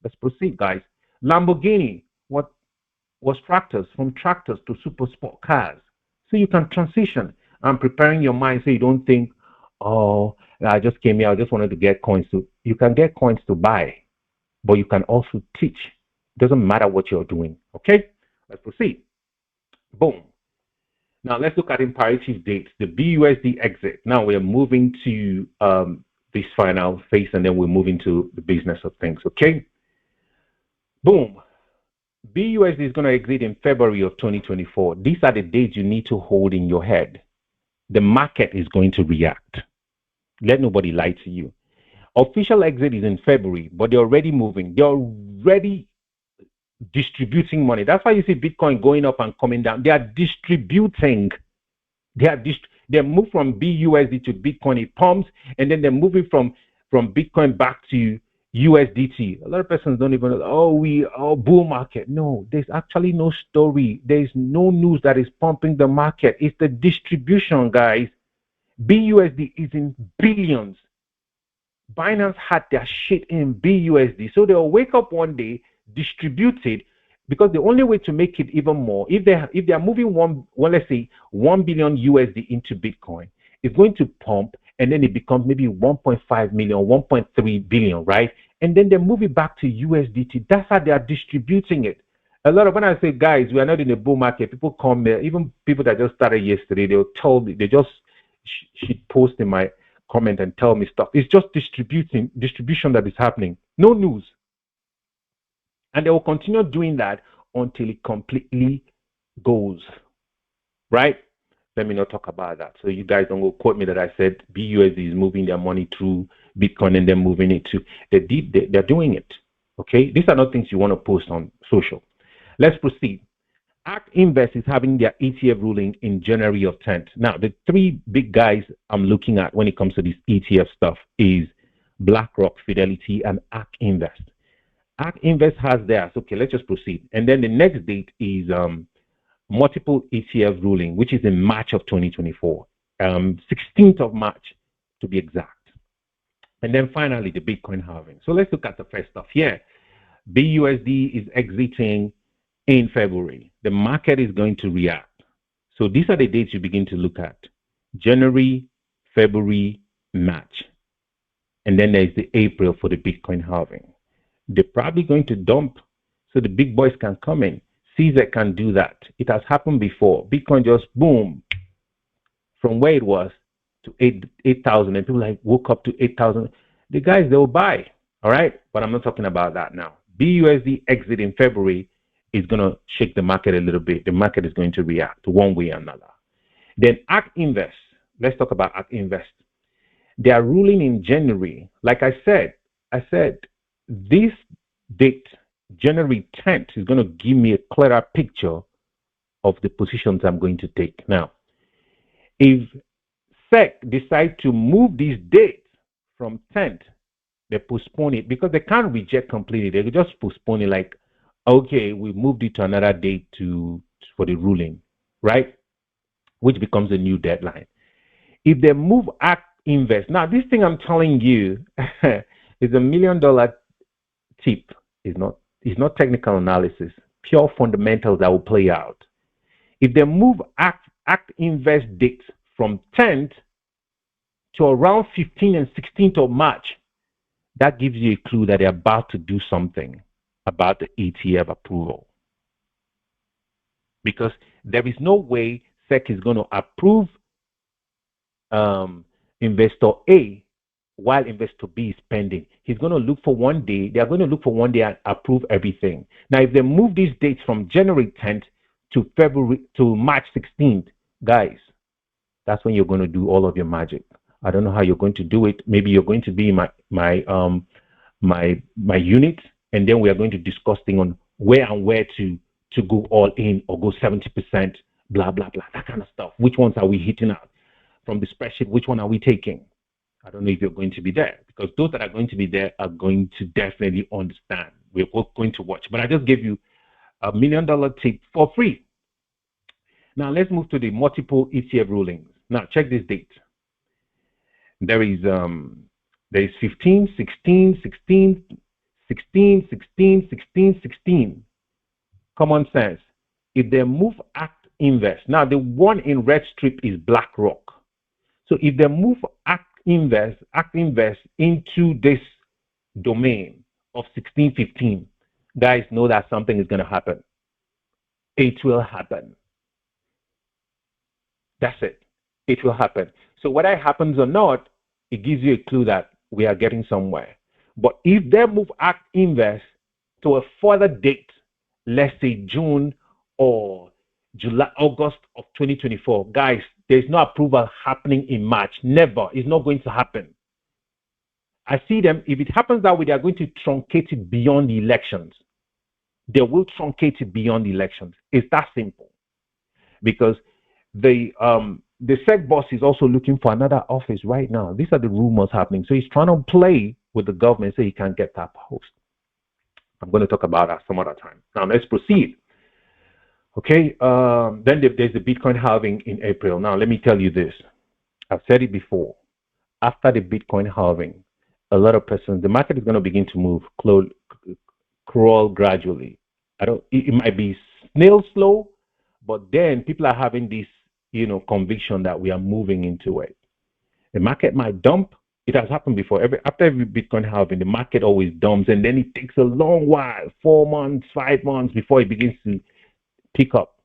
Let's proceed, guys. Lamborghini, what was tractors, from tractors to super sport cars. So you can transition. I'm preparing your mind so you don't think, oh, I just came here, I just wanted to get coins. You can get coins to buy, but you can also teach. It doesn't matter what you're doing. Okay? Let's proceed. Boom. Now let's look at imperative dates. The BUSD exit. Now we are moving to this final phase, and then we're moving to the business of things. Okay? Boom. BUSD is going to exit in February of 2024. These are the dates you need to hold in your head. The market is going to react. Let nobody lie to you. Official exit is in February, but they're already moving. They're already distributing money. That's why you see Bitcoin going up and coming down. They are distributing. They move from BUSD to Bitcoin. It pumps, and then they're moving from Bitcoin back to USDT. A lot of persons don't even know, bull market. No, there's actually no story. There's no news that is pumping the market. It's the distribution, guys. BUSD is in billions. Binance had their shit in BUSD. So they'll wake up one day, distribute it, because the only way to make it even more, if they are moving let's say 1 billion USD into Bitcoin, it's going to pump, and then it becomes maybe 1.5 million, 1.3 billion, right? And then they move it back to USDT. That's how they are distributing it. A lot of, when I say, guys, we are not in a bull market, people come there, even people that just started yesterday, they'll tell me, they just she post in my comment and tell me stuff. It's just distribution that is happening. No news. And they will continue doing that until it completely goes. Right? Let me not talk about that. So you guys don't go quote me that I said BUSD is moving their money through Bitcoin and then moving it to they're doing it. Okay? These are not things you want to post on social. Let's proceed. ARK Invest is having their ETF ruling in January of 10th. Now, the three big guys I'm looking at when it comes to this ETF stuff is BlackRock, Fidelity, and ARK Invest. ARK Invest has theirs. Okay, let's just proceed. And then the next date is multiple ETF ruling, which is in March of 2024, 16th of March to be exact. And then finally, the Bitcoin halving. So let's look at the first stuff here. BUSD is exiting in February. The market is going to react. So these are the dates you begin to look at. January, February, March. And then there's the April for the Bitcoin halving. They're probably going to dump so the big boys can come in. CZ can do that. It has happened before. Bitcoin just boom from where it was to 8,000, and people like woke up to 8,000. The guys, they'll buy. All right. But I'm not talking about that now. BUSD exit in February is going to shake the market a little bit. The market is going to react one way or another. Then ARK Invest. let's talk about ACK Invest. They are ruling in January. Like I said this date, January 10th, is going to give me a clearer picture of the positions I'm going to take. Now, if SEC decide to move this date from 10th, they postpone it because they can't reject completely. They just postpone it like, okay, we moved it to another date for the ruling, right? Which becomes a new deadline. If they move ACK Invest, now this thing I'm telling you is $1 million tip. It's not technical analysis, pure fundamentals that will play out. If they move ACK Invest dates from 10th to around 15th and 16th of March, that gives you a clue that they're about to do something about the ETF approval. Because there is no way SEC is going to approve investor A while investor B is pending. He's going to look for one day. They are going to look for one day and approve everything. Now, if they move these dates from January 10th to March 16th, guys, that's when you're going to do all of your magic. I don't know how you're going to do it. Maybe you're going to be in my unit, and then we are going to discuss things on where to go all in or go 70%, blah blah blah, that kind of stuff. Which ones are we hitting out from the spreadsheet? Which one are we taking? I don't know if you're going to be there, because those that are going to be there are going to definitely understand. We're both going to watch, but I just gave you $1 million tip for free. Now let's move to the multiple ETF rulings. Now check this date. There is 15, 16, 16, 16, 16, 16, 16. Common sense. If they move ACK Invest, now the one in red strip is BlackRock. So if they move ACK Invest into this domain of 1615, guys, know that something is going to happen. It will happen. That's it. It will happen. So whether it happens or not, it gives you a clue that we are getting somewhere. But if they move ACK Invest to a further date, let's say June or July, August of 2024, guys, there's no approval happening in March. Never. It's not going to happen. I see them. If it happens that way, they are going to truncate it beyond the elections. They will truncate it beyond the elections. It's that simple. Because the SEC boss is also looking for another office right now. These are the rumors happening. So he's trying to play with the government so he can get that post. I'm going to talk about that some other time. Now let's proceed. Okay. Then there's the Bitcoin halving in April. Now let me tell you this. I've said it before. After the Bitcoin halving, a lot of persons, the market is going to begin to move, crawl gradually. It might be snail slow, but then people are having this, conviction that we are moving into it. The market might dump. It has happened before. After every Bitcoin halving, the market always dumps, and then it takes a long while, 4 months, 5 months before it begins to pick up.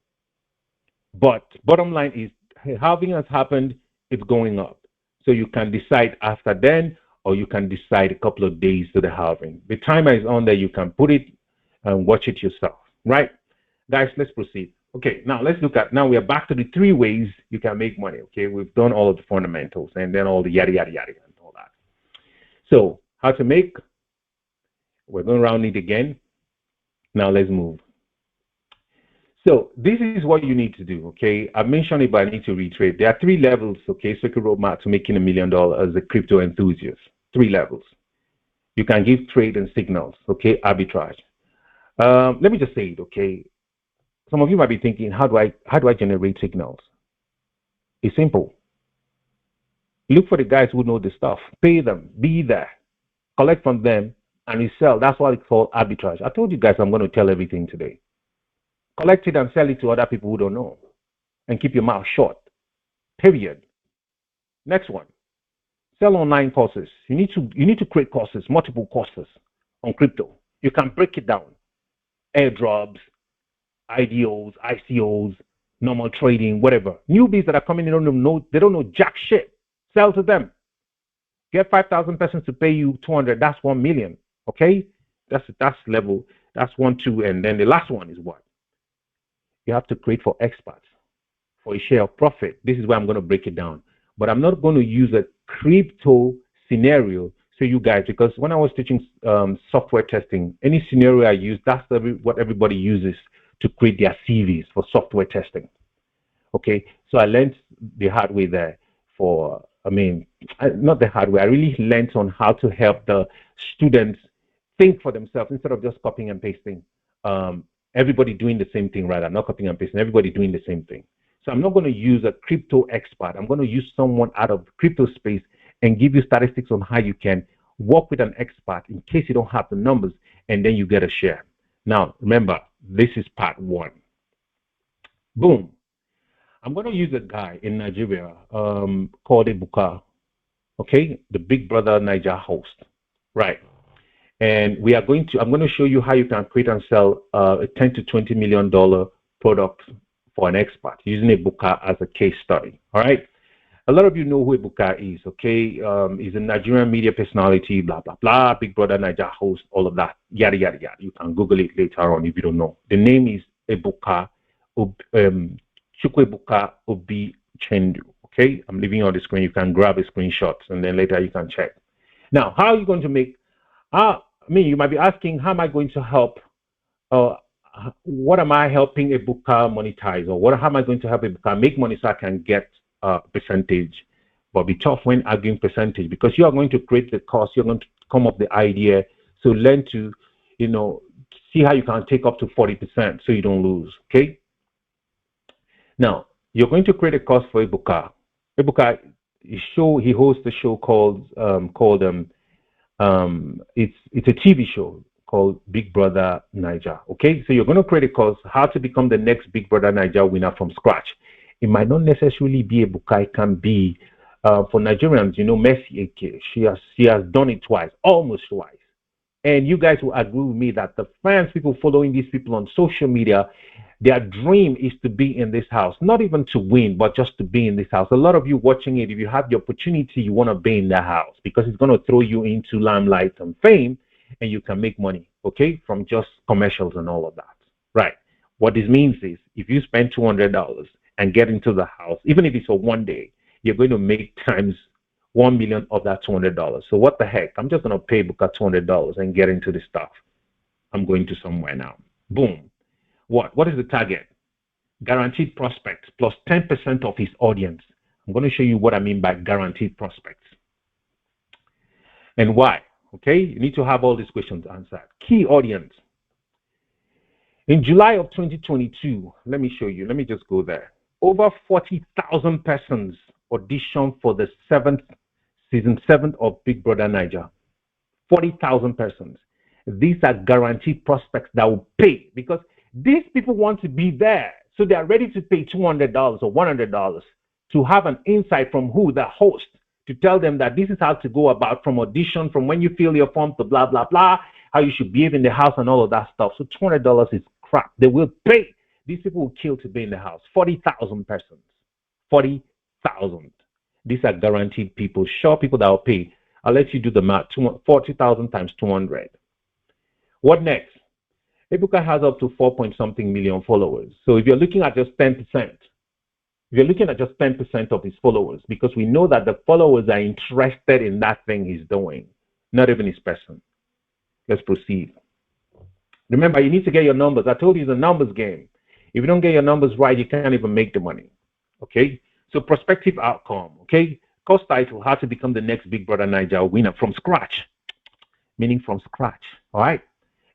But bottom line is, halving has happened. It's going up. So you can decide after then, or you can decide a couple of days to the halving. The timer is on there. You can put it and watch it yourself. Right? Guys, let's proceed. Okay, now let's look at, now we are back to the 3 ways you can make money. Okay, we've done all of the fundamentals and then all the yada, yada, yada, and all that. So how to make, we're going around it again. Now let's move. So this is what you need to do, okay? I mentioned it, but I need to reiterate. There are 3 levels, okay, Circuit Roadmap to making $1 million as a crypto enthusiast. 3 levels. You can give trade and signals, okay, arbitrage. Let me just say it, okay? Some of you might be thinking, how do I generate signals? It's simple. Look for the guys who know the stuff. Pay them. Be there. Collect from them, and you sell. That's what it's called arbitrage. I told you guys I'm going to tell everything today. Collect it and sell it to other people who don't know. And keep your mouth shut. Period. Next one. Sell online courses. You need to create courses, multiple courses on crypto. You can break it down. Airdrops, IDOs, ICOs, normal trading, whatever. Newbies that are coming in, they don't know jack shit. Sell to them. Get 5,000 persons to pay you 200. That's 1 million. Okay, that's level. That's 1, 2, and then the last one is what? You have to create for experts for a share of profit. This is where I'm going to break it down. but I'm not going to use a crypto scenario. So you guys, because when I was teaching software testing, any scenario I use, that's what everybody uses to create their CVs for software testing. Okay, so I learned the hard way there. Not the hard way. I really learned on how to help the students think for themselves instead of just copying and pasting. Everybody doing the same thing, rather, not copying and pasting. Everybody doing the same thing. So I'm not going to use a crypto expert. I'm going to use someone out of the crypto space and give you statistics on how you can work with an expert in case you don't have the numbers, and then you get a share. Now, remember, this is part one. Boom. I'm going to use a guy in Nigeria called Ebuka, okay? The Big Brother Niger host, right? And I'm going to show you how you can create and sell a $10 to $20 million product for an expert using Ebuka as a case study, all right? A lot of you know who Ebuka is, okay? He's a Nigerian media personality, blah, blah, blah, Big Brother Niger host, all of that, yada, yada, yada. You can Google it later on if you don't know. The name is Ebuka, Chukwuebuka Obi Chendu, okay? I'm leaving you on the screen. You can grab a screenshot, and then later you can check. Now, how are you going to make, you might be asking, how am I going to help, what am I helping Ebuka monetize, or how am I going to help Ebuka make money so I can get percentage? But be tough when arguing percentage, because you are going to create the cost, you're going to come up with the idea, so learn to, see how you can take up to 40% so you don't lose, okay? Now, you're going to create a cost for Ebuka. Ebuka, he hosts a show called it's a TV show called Big Brother Niger. Okay, so you're going to create a course, how to become the next Big Brother Niger winner from scratch. It might not necessarily be Ebuka. It can be for Nigerians. Mercy Eke. She has done it twice, almost twice. And you guys will agree with me that the fans, people following these people on social media, their dream is to be in this house, not even to win, but just to be in this house. A lot of you watching it, if you have the opportunity, you want to be in the house because it's going to throw you into limelight and fame, and you can make money, okay, from just commercials and all of that, right? What this means is if you spend $200 and get into the house, even if it's for one day, you're going to make times 1 million of that $200. So what the heck? I'm just going to pay Buka $200 and get into this stuff. I'm going to somewhere now. Boom. What is the target? Guaranteed prospects plus 10% of his audience. I'm going to show you what I mean by guaranteed prospects and why. Okay, you need to have all these questions answered. Key audience. In July of 2022, let me show you. Let me just go there. Over 40,000 persons auditioned for the season 7 of Big Brother Niger. 40,000 persons. These are guaranteed prospects that will pay because these people want to be there. So they are ready to pay $200 or $100 to have an insight from who? The host, to tell them that this is how to go about from audition, from when you fill your form to blah, blah, blah, how you should behave in the house and all of that stuff. So $200 is crap. They will pay. These people will kill to be in the house. 40,000 persons. 40,000. These are guaranteed people, sure people that will pay. I'll let you do the math. 40,000 times 200. What next? Ebuka has up to 4-point-something million followers. So if you're looking at just 10%, if you're looking at just 10% of his followers, because we know that the followers are interested in that thing he's doing, not even his person. Let's proceed. Remember, you need to get your numbers. I told you it's a numbers game. If you don't get your numbers right, you can't even make the money. Okay? So prospective outcome. Okay? Course title, how to become the next Big Brother Niger winner from scratch. Meaning from scratch. All right?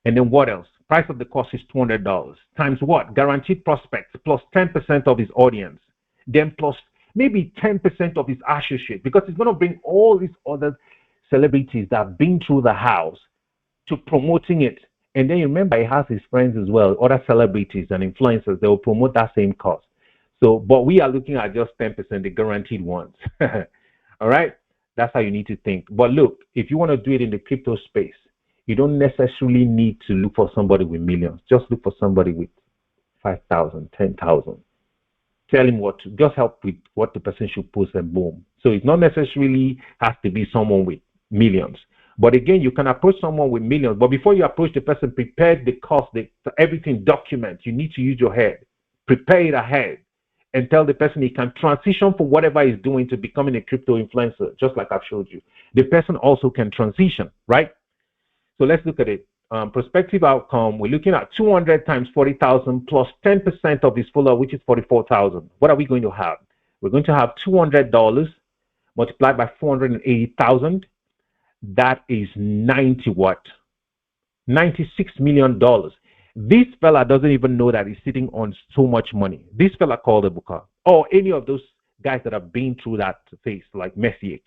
And then what else? Price of the course is $200. Times what? Guaranteed prospects plus 10% of his audience. Then plus maybe 10% of his associate, because he's going to bring all these other celebrities that have been through the house to promoting it. And then you remember he has his friends as well, other celebrities and influencers. They will promote that same course. So, but we are looking at just 10%, the guaranteed ones. All right? That's how you need to think. But look, if you want to do it in the crypto space, you don't necessarily need to look for somebody with millions. Just look for somebody with 5,000, 10,000. Tell him what to, just help with what the person should post and boom. So it not necessarily has to be someone with millions. But again, you can approach someone with millions. But before you approach the person, prepare the cost, everything document. You need to use your head. Prepare it ahead. and tell the person he can transition from whatever he's doing to becoming a crypto influencer, just like I've showed you. The person also can transition, right? So let's look at it. Prospective outcome, we're looking at 200 times 40,000 plus 10% of his follower, which is 44,000. What are we going to have? We're going to have $200 multiplied by 480,000. That is 90 what? $96 million. This fella doesn't even know that he's sitting on so much money. This fella called a booker, or any of those guys that have been through that phase, like Messier.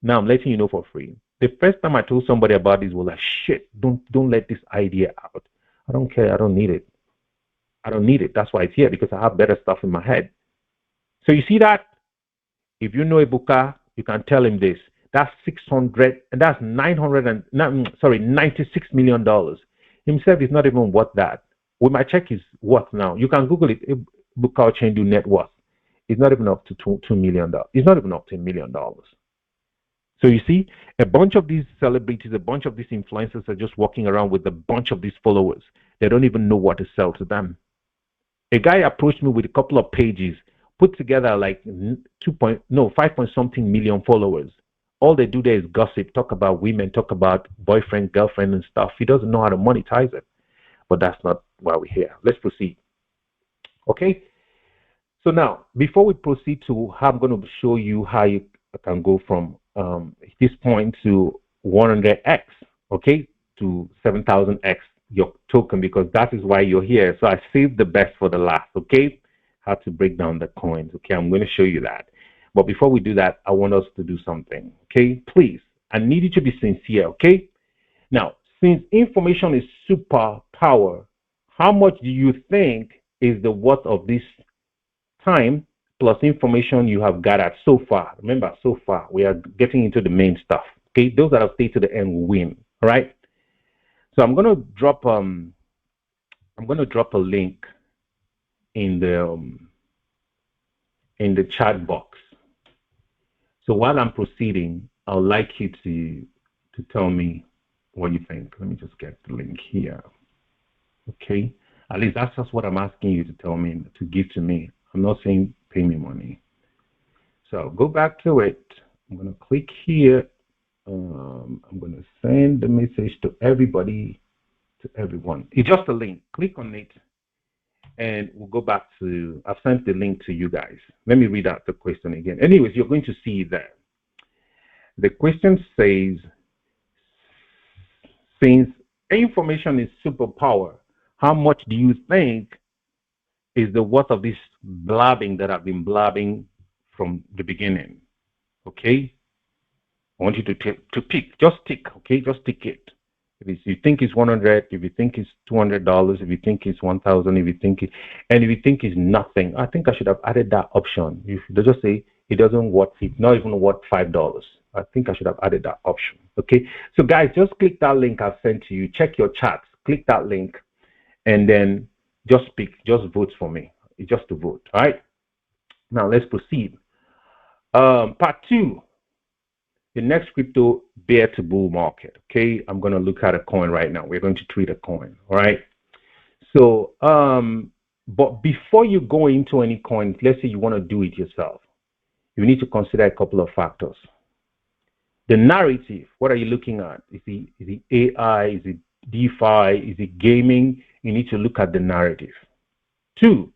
Now I'm letting you know for free. The first time I told somebody about this was like, shit, don't let this idea out. I don't care. I don't need it. I don't need it. That's why it's here, because I have better stuff in my head. So you see that? If you know a booker, you can tell him this. That's 600, and that's $96 million. Himself is not even worth that. We might check his worth now. You can Google it. Booker Chandu net worth. It's not even up to $2 million. It's not even up to $1 million. So you see, a bunch of these celebrities, a bunch of these influencers are just walking around with a bunch of these followers. They don't even know what to sell to them. A guy approached me with a couple of pages, put together like 5 point something million followers. All they do there is gossip, talk about women, talk about boyfriend, girlfriend, and stuff. He doesn't know how to monetize it. But that's not why we're here. Let's proceed. Okay? So now, before we proceed to how I'm going to show you how you can go from this point to 100x, okay, to 7,000x your token, because that is why you're here. So I saved the best for the last, okay? How to break down the coins, okay? I'm going to show you that. But before we do that, I want us to do something, okay? Please, I need you to be sincere, okay? Now, since information is superpower, how much do you think is the worth of this time plus information you have gathered so far? Remember, so far, we are getting into the main stuff, okay? Those that have stayed to the end will win, all right? So I'm going to drop a link in the chat box. So while I'm proceeding, I'd like you to tell me what you think. Let me just get the link here. Okay? At least that's just what I'm asking you to tell me, to give to me. I'm not saying pay me money. So go back to it. I'm going to click here. I'm going to send the message to everybody, to everyone. It's just a link. Click on it. And we'll go back to, I've sent the link to you guys. Let me read out the question again. Anyways, you're going to see that. The question says, since information is superpower, how much do you think is the worth of this blabbing that I've been blabbing from the beginning? Okay? I want you to pick. Just tick, okay? Just tick it. If you think it's 100, if you think it's $200, if you think it's 1,000, if you think it's nothing, I think I should have added that option. You should just say it doesn't worth it, not even worth $5. I think I should have added that option. Okay, so guys, just click that link I've sent to you. Check your chats. Click that link, and then just vote for me. It's just a vote. All right. Now let's proceed. Part 2. The next crypto bear to bull market. Okay, I'm going to look at a coin right now. We're going to treat a coin. All right. So, but before you go into any coins, let's say you want to do it yourself, you need to consider a couple of factors. The narrative. What are you looking at? Is it AI? Is it DeFi? Is it gaming? You need to look at the narrative. 2.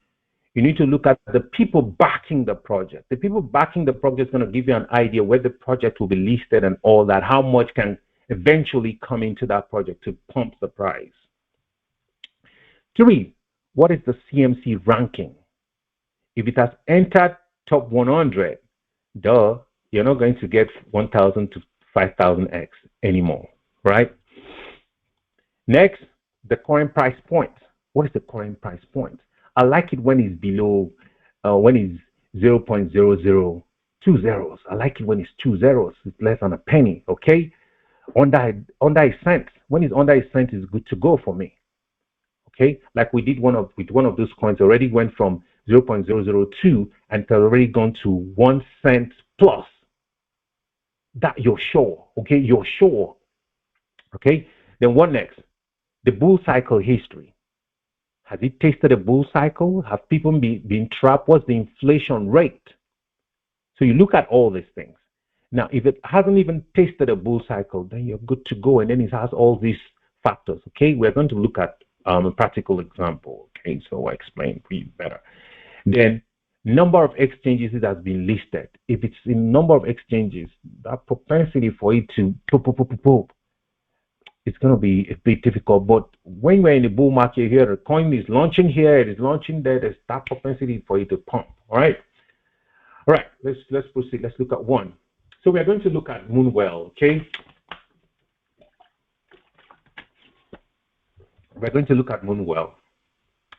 You need to look at the people backing the project. The people backing the project is going to give you an idea where the project will be listed and all that, how much can eventually come into that project to pump the price. 3, what is the CMC ranking? If it has entered top 100, you're not going to get 1,000 to 5,000x anymore, right? Next, the current price point. What is the current price point? I like it when it's below, when it's 0.0020. I like it when it's 2 zeros. It's less than a penny, okay? Under a cent. When it's under a cent, it's good to go for me, okay? Like we did with one of those coins, already went from 0.002 and it's already gone to 1 cent plus. That you're sure, okay? You're sure, okay? Then what next? The bull cycle history. Has it tasted a bull cycle? Have people been trapped? What's the inflation rate? So you look at all these things. Now, if it hasn't even tasted a bull cycle, then you're good to go. And then it has all these factors. Okay, we're going to look at a practical example. Okay, so I'll explain for you better. Then number of exchanges it has been listed. If it's in number of exchanges, that propensity for it to pop, it's going to be a bit difficult. But when we're in the bull market here, the coin is launching here, it is launching there. There's that propensity for it to pump. All right. All right. Let's proceed. Let's look at one. So we are going to look at Moonwell. Okay. We're going to look at Moonwell.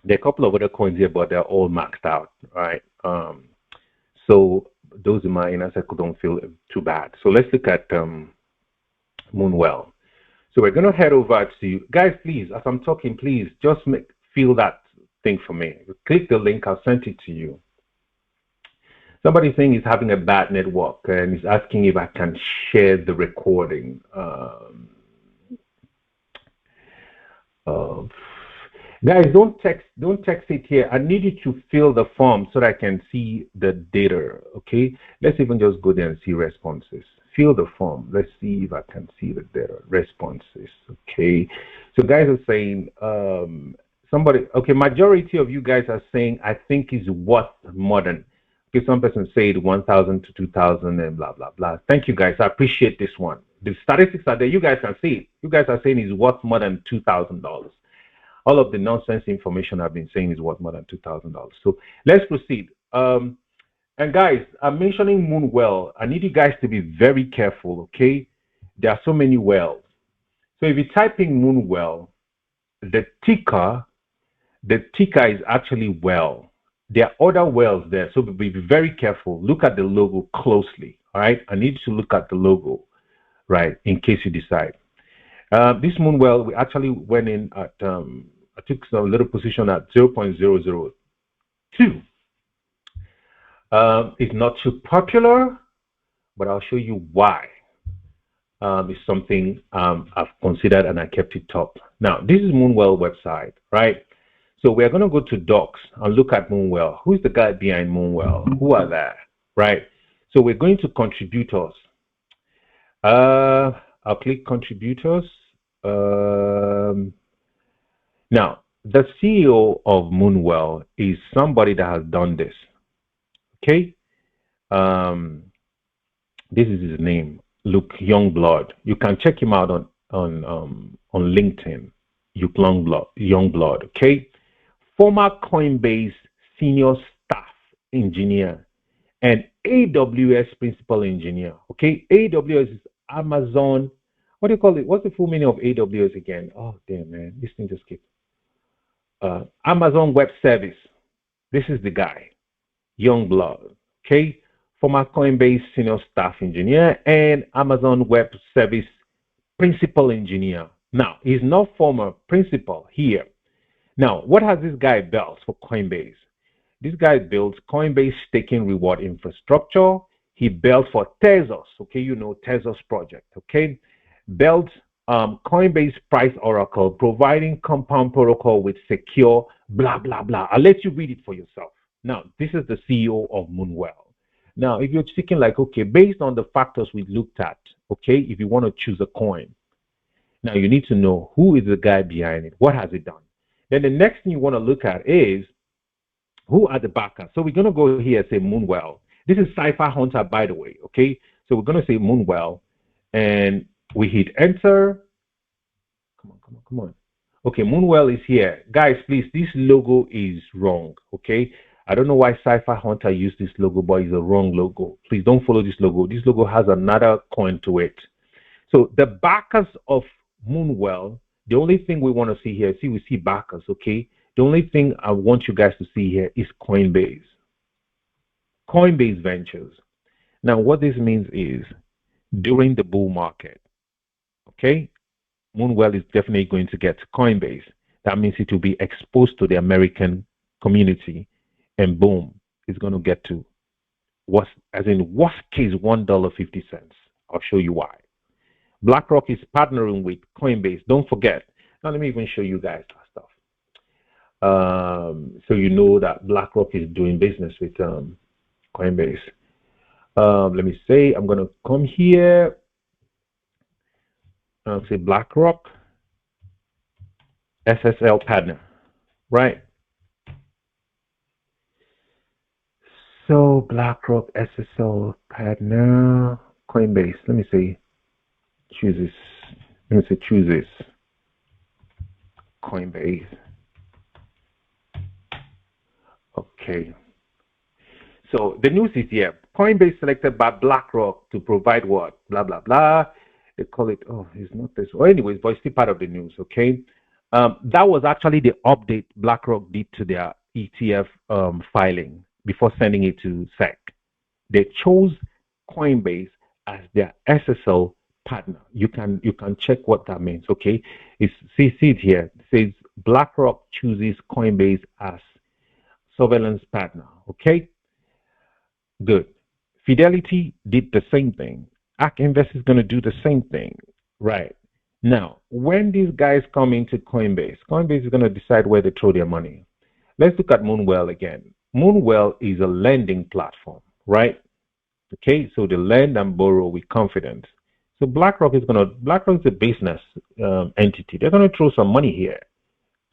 There are a couple of other coins here, but they're all maxed out. Right. So those in my inner circle don't feel too bad. So let's look at Moonwell. So we're going to head over to, guys, please, as I'm talking, please just feel that thing for me. Click the link. I'll send it to you. Somebody saying he's having a bad network and he's asking if I can share the recording. Guys, don't text it here. I need you to fill the form so that I can see the data. Okay, let's even just go there and see responses. Fill the form. Let's see if I can see the data responses. Okay, so guys are saying majority of you guys are saying I think is worth more than. Okay, some person said 1,000 to 2,000 and blah blah blah. Thank you guys. I appreciate this one. The statistics are there. You guys can see it. You guys are saying it's worth more than $2,000. All of the nonsense information I've been saying is worth more than $2,000. So let's proceed. And guys, I'm mentioning Moonwell. I need you guys to be very careful, okay? There are so many wells. So if you type in Moonwell, the ticker is actually well. There are other wells there, so be very careful. Look at the logo closely, all right? I need you to look at the logo, right, in case you decide. This Moonwell, we actually went in at, I took some little position at 0.002. It's not too popular, but I'll show you why. It's something I've considered and I kept it top. Now, this is Moonwell website, right? So we're going to go to docs and look at Moonwell. Who's the guy behind Moonwell? Who are there, right? So we're going to contributors. I'll click contributors. Now, the CEO of Moonwell is somebody that has done this. Okay, this is his name, Luke Youngblood. You can check him out on LinkedIn. Luke Youngblood. Okay, former Coinbase senior staff engineer and AWS principal engineer. Okay, AWS is Amazon. What do you call it? What's the full meaning of AWS again? Oh damn, man, this thing just skipped. Amazon Web Service. This is the guy. Youngblood, okay, former Coinbase senior staff engineer and Amazon Web Service principal engineer. Now, he's not former principal here. Now, what has this guy built for Coinbase? This guy built Coinbase staking reward infrastructure. He built for Tezos, okay, you know Tezos project, okay, built Coinbase Price Oracle, providing compound protocol with secure blah blah blah. I'll let you read it for yourself. Now, this is the CEO of Moonwell. Now, if you're thinking like, okay, based on the factors we looked at, okay, if you want to choose a coin, now you need to know who is the guy behind it, what has it done. Then the next thing you want to look at is who are the backers. So we're going to go here and say Moonwell. This is Cypher Hunter, by the way, okay? So we're going to say Moonwell, and we hit enter. Come on. Okay, Moonwell is here. Guys, please, this logo is wrong, okay? I don't know why Cypher Hunter used this logo, but it's a wrong logo. Please don't follow this logo. This logo has another coin to it. So the backers of Moonwell, the only thing we want to see here, we see backers, okay? The only thing I want you guys to see here is Coinbase. Coinbase Ventures. Now, what this means is during the bull market, okay, Moonwell is definitely going to get Coinbase. That means it will be exposed to the American community. And boom, it's going to get to worst case $1.50. I'll show you why. BlackRock is partnering with Coinbase. Don't forget. Now let me even show you guys that stuff. So you know that BlackRock is doing business with Coinbase. Let me say, I'm going to come here and say BlackRock SSL partner, right? So BlackRock SSL partner, Coinbase. Let me see. Chooses. Let me say chooses Coinbase. Okay. So the news is here. Coinbase selected by BlackRock to provide what? Blah, blah, blah. They call it, oh, it's not this. Well, anyways, but it's still part of the news, okay? That was actually the update BlackRock did to their ETF filing before sending it to SEC. They chose Coinbase as their SSL partner. You can check what that means, okay? See it here. It says BlackRock chooses Coinbase as surveillance partner, okay? Good. Fidelity did the same thing. ARK Invest is going to do the same thing. Right. Now, when these guys come into Coinbase, Coinbase is going to decide where they throw their money. Let's look at Moonwell again. Moonwell is a lending platform, right? Okay, so they lend and borrow with confidence. So BlackRock is a business entity. They're going to throw some money here.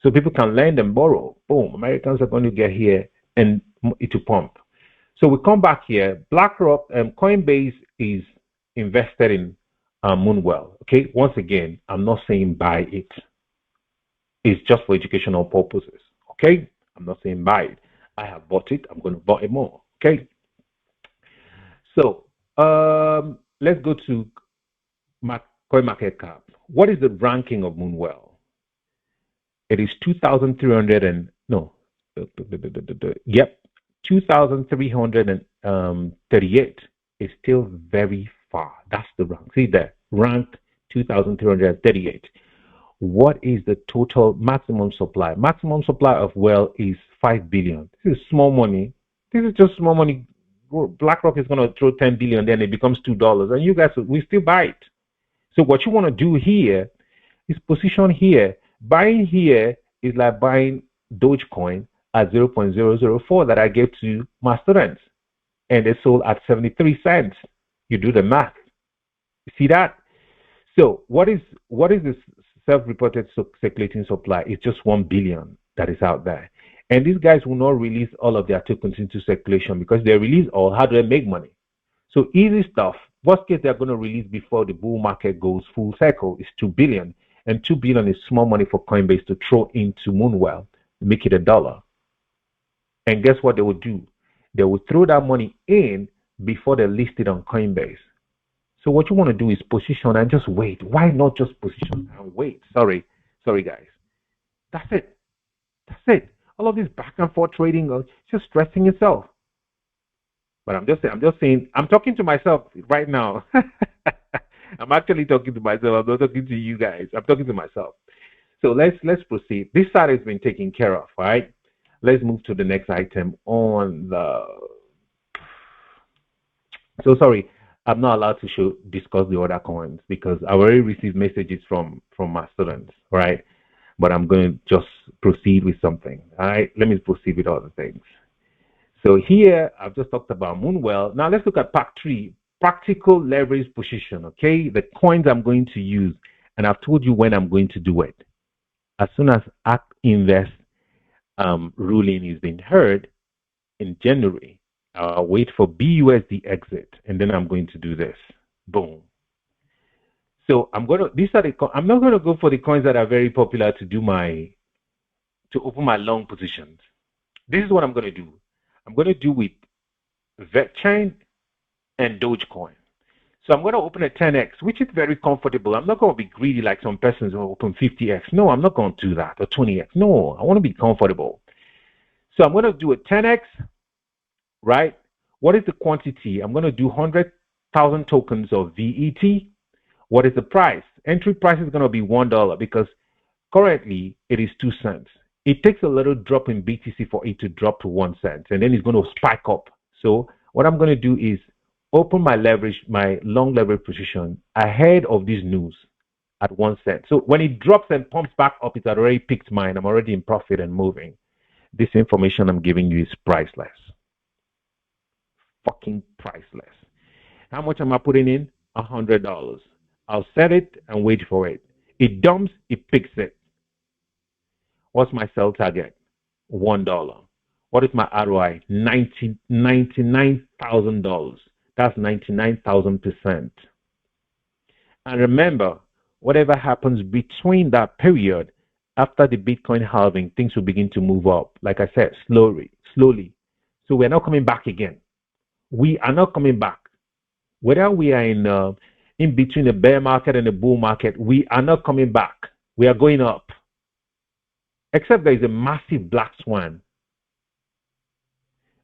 So people can lend and borrow. Boom, Americans are going to get here and it will pump. So we come back here. BlackRock and Coinbase is invested in Moonwell. Okay, once again, I'm not saying buy it. It's just for educational purposes. Okay, I'm not saying buy it. I have bought it. I'm going to buy it more. Okay. So let's go to CoinMarketCap. What is the ranking of Moonwell? It is 2,300 and no, yep, 2,338 is still very far. That's the rank. See there, ranked 2,338. What is the total maximum supply? Maximum supply of well is 5 billion. This is small money. This is just small money. BlackRock is going to throw 10 billion, then it becomes $2, and you guys we still buy it. So what you want to do here is position here. Buying here is like buying Dogecoin at 0.004 that I gave to my students, and they sold at 73 cents. You do the math. You see that? So what is this self-reported circulating supply? It's just 1 billion that is out there. And these guys will not release all of their tokens into circulation because they release all. How do they make money? So easy stuff. Worst case, they're going to release before the bull market goes full cycle is 2 billion. And 2 billion is small money for Coinbase to throw into Moonwell, make it $1. And guess what they will do? They will throw that money in before they list it on Coinbase. So what you want to do is position and just wait. Why not just position and wait? Sorry, guys. That's it. All of this back and forth trading, just stressing yourself. But I'm just saying, I'm talking to myself right now. I'm actually talking to myself. I'm not talking to you guys. I'm talking to myself. So let's proceed. This side has been taken care of, right? Let's move to the next item on the. So sorry, I'm not allowed to discuss the other coins because I already received messages from my students, right? But I'm going to just proceed with something. All right, let me proceed with other things. So here I've just talked about Moonwell. Now let's look at Pack 3, practical leverage position. Okay, the coins I'm going to use, and I've told you when I'm going to do it. As soon as ARK Invest ruling is being heard in January, I'll wait for BUSD exit, and then I'm going to do this. Boom. So I'm not going to go for the coins that are very popular to open my long positions. This is what I'm going to do. I'm going to do with VetChain and Dogecoin. So I'm going to open a 10x, which is very comfortable. I'm not going to be greedy like some persons who open 50x. No, I'm not going to do that, or 20x. No, I want to be comfortable. So I'm going to do a 10x, right? What is the quantity? I'm going to do 100,000 tokens of VET. What is the price? Entry price is going to be $1 because currently it is 2 cents. It takes a little drop in BTC for it to drop to 1 cent, and then it's going to spike up. So what I'm going to do is open my long leverage position ahead of this news. at 1 cent. So when it drops and pumps back up, it already picked mine. I'm already in profit and moving. This information I'm giving you is priceless. Fucking priceless. How much am I putting in? $100. I'll set it and wait for it. It dumps, it picks it. What's my sell target? $1. What is my ROI? $99,000. That's 99,000%. And remember, whatever happens between that period, after the Bitcoin halving, things will begin to move up. Like I said, slowly. So we're not coming back again. We are not coming back. Whether we are in between the bear market and the bull market, we are not coming back. We are going up. Except there is a massive black swan.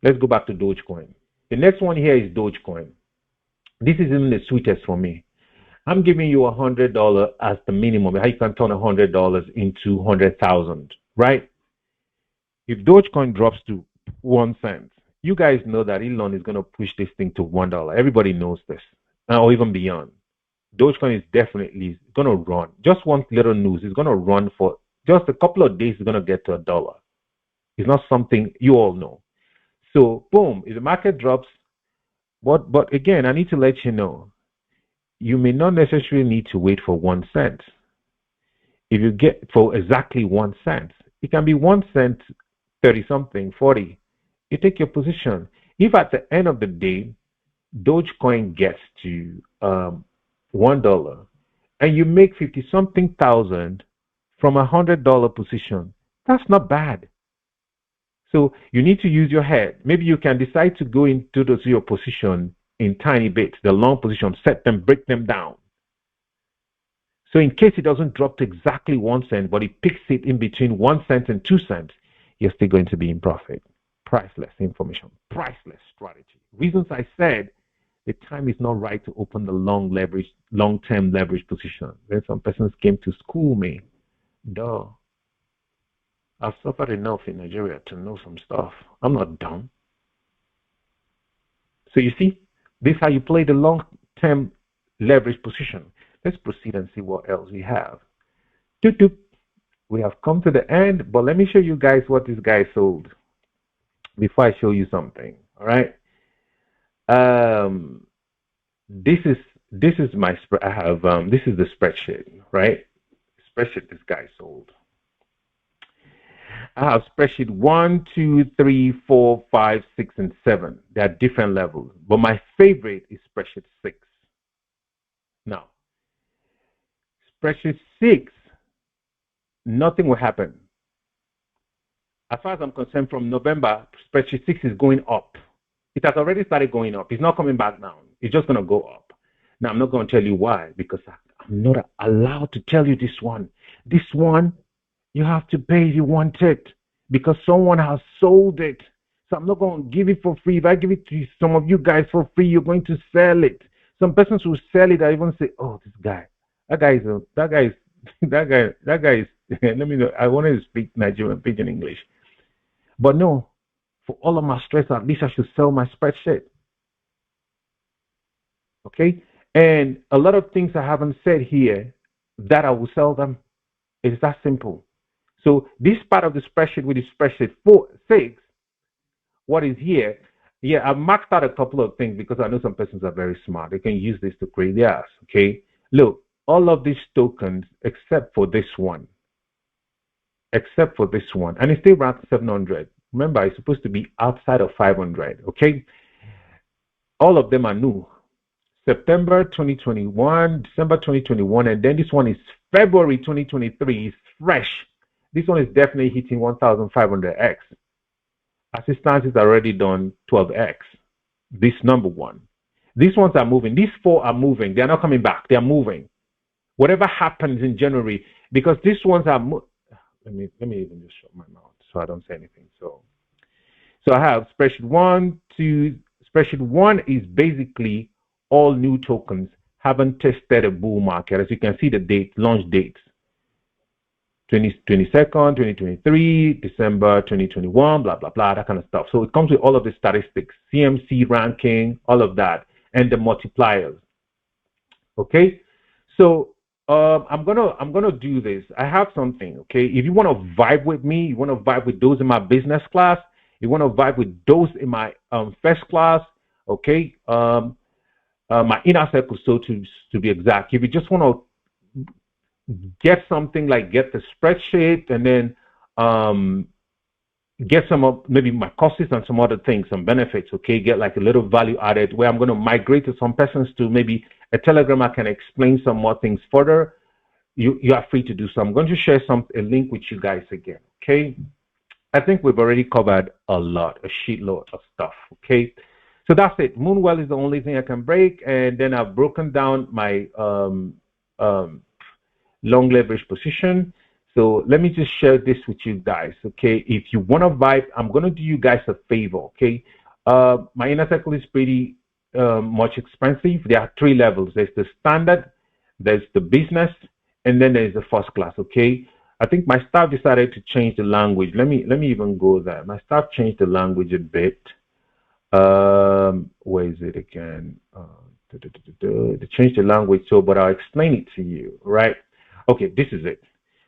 Let's go back to Dogecoin. The next one here is Dogecoin. This is even the sweetest for me. I'm giving you $100 as the minimum. How you can turn $100 into 100,000, right? If Dogecoin drops to 1 cent, you guys know that Elon is going to push this thing to $1. Everybody knows this, or even beyond. Dogecoin is definitely going to run. Just one little news. It's going to run for just a couple of days. It's going to get to $1. It's not something you all know. So, boom, if the market drops, but again, I need to let you know, you may not necessarily need to wait for 1 cent. If you get for exactly 1 cent, it can be 1 cent, 30 something, 40. You take your position. If at the end of the day, Dogecoin gets to $1 and you make 50 something thousand from $100 position, that's not bad. So you need to use your head. Maybe you can decide to go into your position in tiny bits, the long position, set them, break them down. So in case it doesn't drop to exactly 1 cent, but it picks it in between 1 cent and 2 cents, you're still going to be in profit. Priceless information, priceless strategy. Reasons I said the time is not right to open the long-term leverage position. Then some persons came to school me. Duh. I've suffered enough in Nigeria to know some stuff. I'm not dumb. So you see, this is how you play the long-term leverage position. Let's proceed and see what else we have. We have come to the end, but let me show you guys what this guy sold before I show you something. All right. This is my spread. I have this is the spreadsheet, right? Spreadsheet this guy sold. I have spreadsheet 1, 2, 3, 4, 5, 6, and 7. They are different levels, but my favorite is spreadsheet 6. Now, spreadsheet 6, nothing will happen. As far as I'm concerned, from November, spreadsheet 6 is going up. It has already started going up. It's not coming back down. It's just going to go up. Now, I'm not going to tell you why, because I'm not allowed to tell you this one. This one, you have to pay if you want it, because someone has sold it. So I'm not going to give it for free. If I give it to some of you guys for free, you're going to sell it. Some persons will sell it. I even say, "Oh, this guy, that guy is, let me know. I wanted to speak Nigerian pidgin English, but no. For all of my stress, at least I should sell my spreadsheet." Okay, and a lot of things I haven't said here that I will sell them. It's that simple. So this part of the spreadsheet with the spreadsheet 6, what is here? Yeah, I've marked out a couple of things because I know some persons are very smart. They can use this to create theirs. Okay, look, all of these tokens except for this one, and it's still around 700. Remember, it's supposed to be outside of 500. Okay, all of them are new. September 2021, December 2021, and then this one is February 2023. It's fresh. This one is definitely hitting 1,500x. As it stands, it's already done 12x. This number one. These ones are moving. These 4 are moving. They are not coming back. They are moving. Whatever happens in January, because these ones are. Let me even just shut my mouth so I don't say anything. So I have spreadsheet 1, 2. Spreadsheet 1 is basically all new tokens haven't tested a bull market. As you can see, the date, launch dates. 22nd, 2023, December 2021, blah, blah, blah, that kind of stuff. So it comes with all of the statistics, CMC ranking, all of that, and the multipliers. Okay? So I'm gonna do this. I have something, okay? If you want to vibe with me, you want to vibe with those in my business class, you want to vibe with those in my first class, okay? My inner circle, so to be exact. If you just want to get something like get the spreadsheet and then um, get some of maybe my courses and some other things, some benefits, okay? Get like a little value added where I'm going to migrate to some persons to maybe a telegram. I can explain some more things further. You are free to do so. I'm going to share a link with you guys again, okay? I think we've already covered a lot, a shitload of stuff, okay? So that's it. Moonwell is the only thing I can break, and then I've broken down my um, long leverage position. So let me just share this with you guys, okay? If you want to vibe, I'm going to do you guys a favor, okay? My inner circle is pretty much expensive. There are three levels. There's the standard, there's the business, and then there's the first class, okay? I think my staff decided to change the language. Let me even go there. My staff changed the language a bit. Where is it again? They changed the language, so but I'll explain it to you, right? Okay, this is it.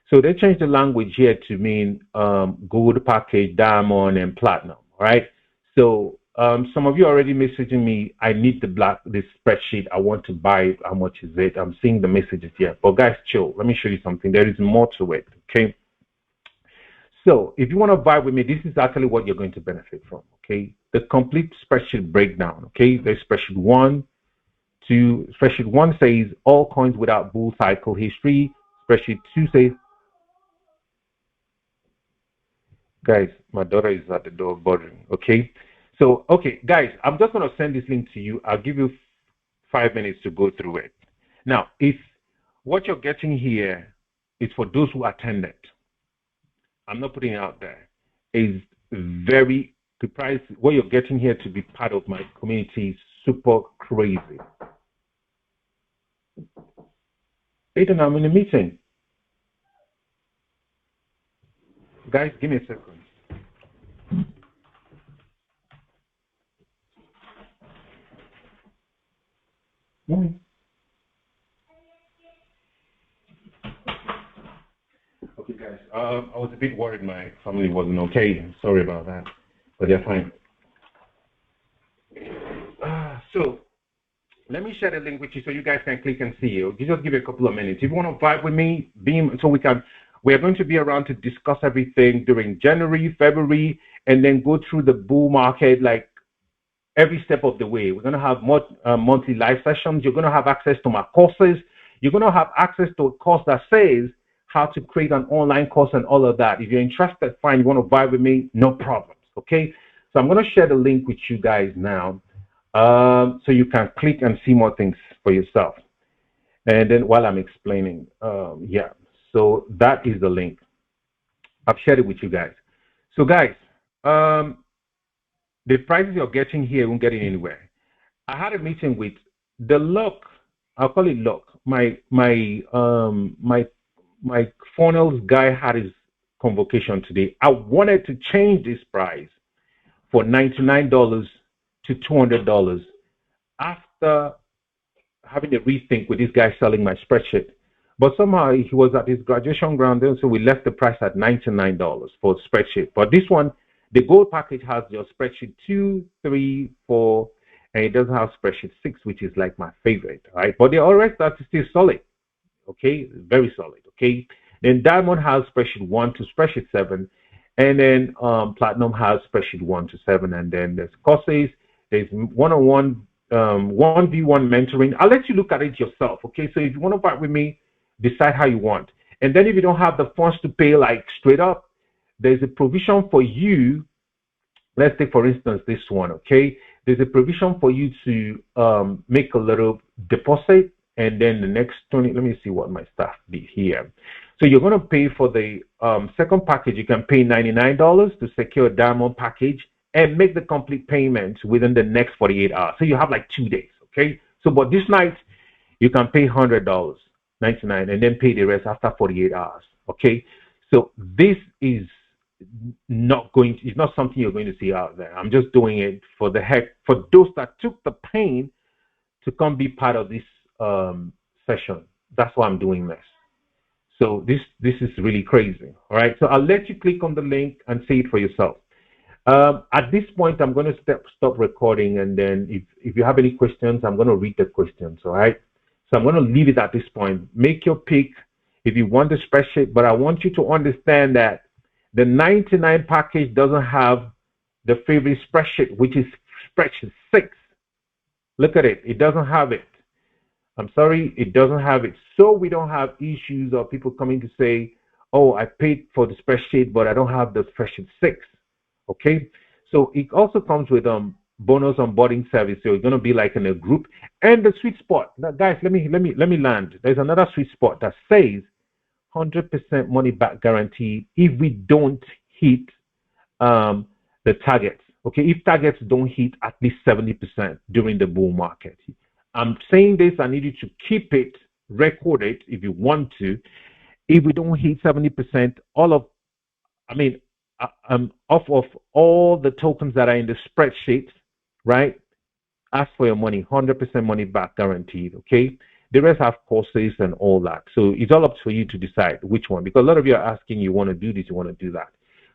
So they changed the language here to mean gold package, diamond, and platinum, right? So some of you are already messaging me. I need this spreadsheet. I want to buy it. How much is it? I'm seeing the messages here. But guys, chill. Let me show you something. There is more to it, okay? So if you want to buy with me, this is actually what you're going to benefit from, okay? The complete spreadsheet breakdown, okay? There's spreadsheet one, two. Spreadsheet one says all coins without bull cycle history. Spreadsheet two says, guys, my daughter is at the door bothering, okay? So, okay, guys, I'm just going to send this link to you. I'll give you 5 minutes to go through it. Now, if what you're getting here is for those who attended, I'm not putting it out there, is very, the price, what you're getting here to be part of my community is super crazy. Aiden, I'm in a meeting. Guys, give me a second. Okay, guys. I was a bit worried my family wasn't okay. Sorry about that, but they're fine. So let me share the link with you so you guys can click and see you. Just give it a couple of minutes. If you want to vibe with me, beam, so we're going to be around to discuss everything during January, February, and then go through the bull market like every step of the way. We're going to have monthly live sessions. You're going to have access to my courses. You're going to have access to a course that says how to create an online course and all of that. If you're interested, fine. You want to vibe with me, no problems. Okay. So I'm going to share the link with you guys now, so you can click and see more things for yourself. And then while I'm explaining, yeah. So that is the link. I've shared it with you guys. So guys, the prices you're getting here won't get it anywhere. I had a meeting with the luck. I'll call it luck. My funnels guy had his convocation today. I wanted to change this price for $99 to $200 after having a rethink with this guy selling my spreadsheet. But somehow he was at his graduation ground, so we left the price at $99 for the spreadsheet. But this one, the gold package has your spreadsheet 2, 3, 4, and it doesn't have spreadsheet 6, which is like my favorite, right? But the all rest are still solid, okay? Very solid, okay? Then diamond has spreadsheet 1 to spreadsheet 7, and then platinum has spreadsheet 1 to 7, and then there's courses, there's one-on-one, 1v1 mentoring. I'll let you look at it yourself, okay? So if you want to part with me, decide how you want. And then if you don't have the funds to pay like straight up, there's a provision for you. Let's take, for instance, this one, okay? There's a provision for you to make a little deposit, and then the next 20, let me see what my staff did here. So you're going to pay for the second package. You can pay $99 to secure a diamond package and make the complete payment within the next 48 hours. So you have like 2 days, okay? So, but this night, you can pay $100, 99, and then pay the rest after 48 hours, okay? So this is it's not something you're going to see out there. I'm just doing it for the heck, for those that took the pain to come be part of this session, That's why I'm doing this. So this is really crazy. All right. So I'll let you click on the link and see it for yourself. At this point, I'm going to stop recording, and then if you have any questions, I'm going to read the questions. All right. So I'm going to leave it at this point. Make your pick if you want the spreadsheet, but I want you to understand that the 99 package doesn't have the favorite spreadsheet, which is spreadsheet 6. Look at it. It doesn't have it. I'm sorry, it doesn't have it. So we don't have issues of people coming to say, oh, I paid for the spreadsheet, but I don't have the spreadsheet 6. Okay. So it also comes with bonus onboarding service. So it's gonna be like in a group. And the sweet spot. Now, guys, let me land. There's another sweet spot that says 100% money back guarantee if we don't hit the targets. Okay, if targets don't hit at least 70% during the bull market. I'm saying this, I need you to keep it, record it if you want to. If we don't hit 70%, I mean, off of all the tokens that are in the spreadsheet, right? Ask for your money, 100% money back guaranteed, okay? The rest have courses and all that. So it's all up to you to decide which one, because a lot of you are asking, you want to do this, you want to do that.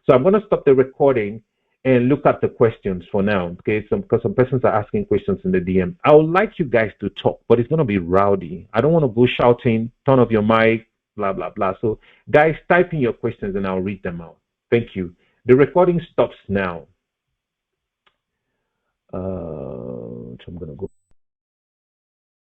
So I'm going to stop the recording and look at the questions for now, okay? Because some persons are asking questions in the DM. I would like you guys to talk, but it's going to be rowdy. I don't want to go shouting, turn off your mic, blah, blah, blah. So guys, type in your questions and I'll read them out. Thank you. The recording stops now. So I'm going to go.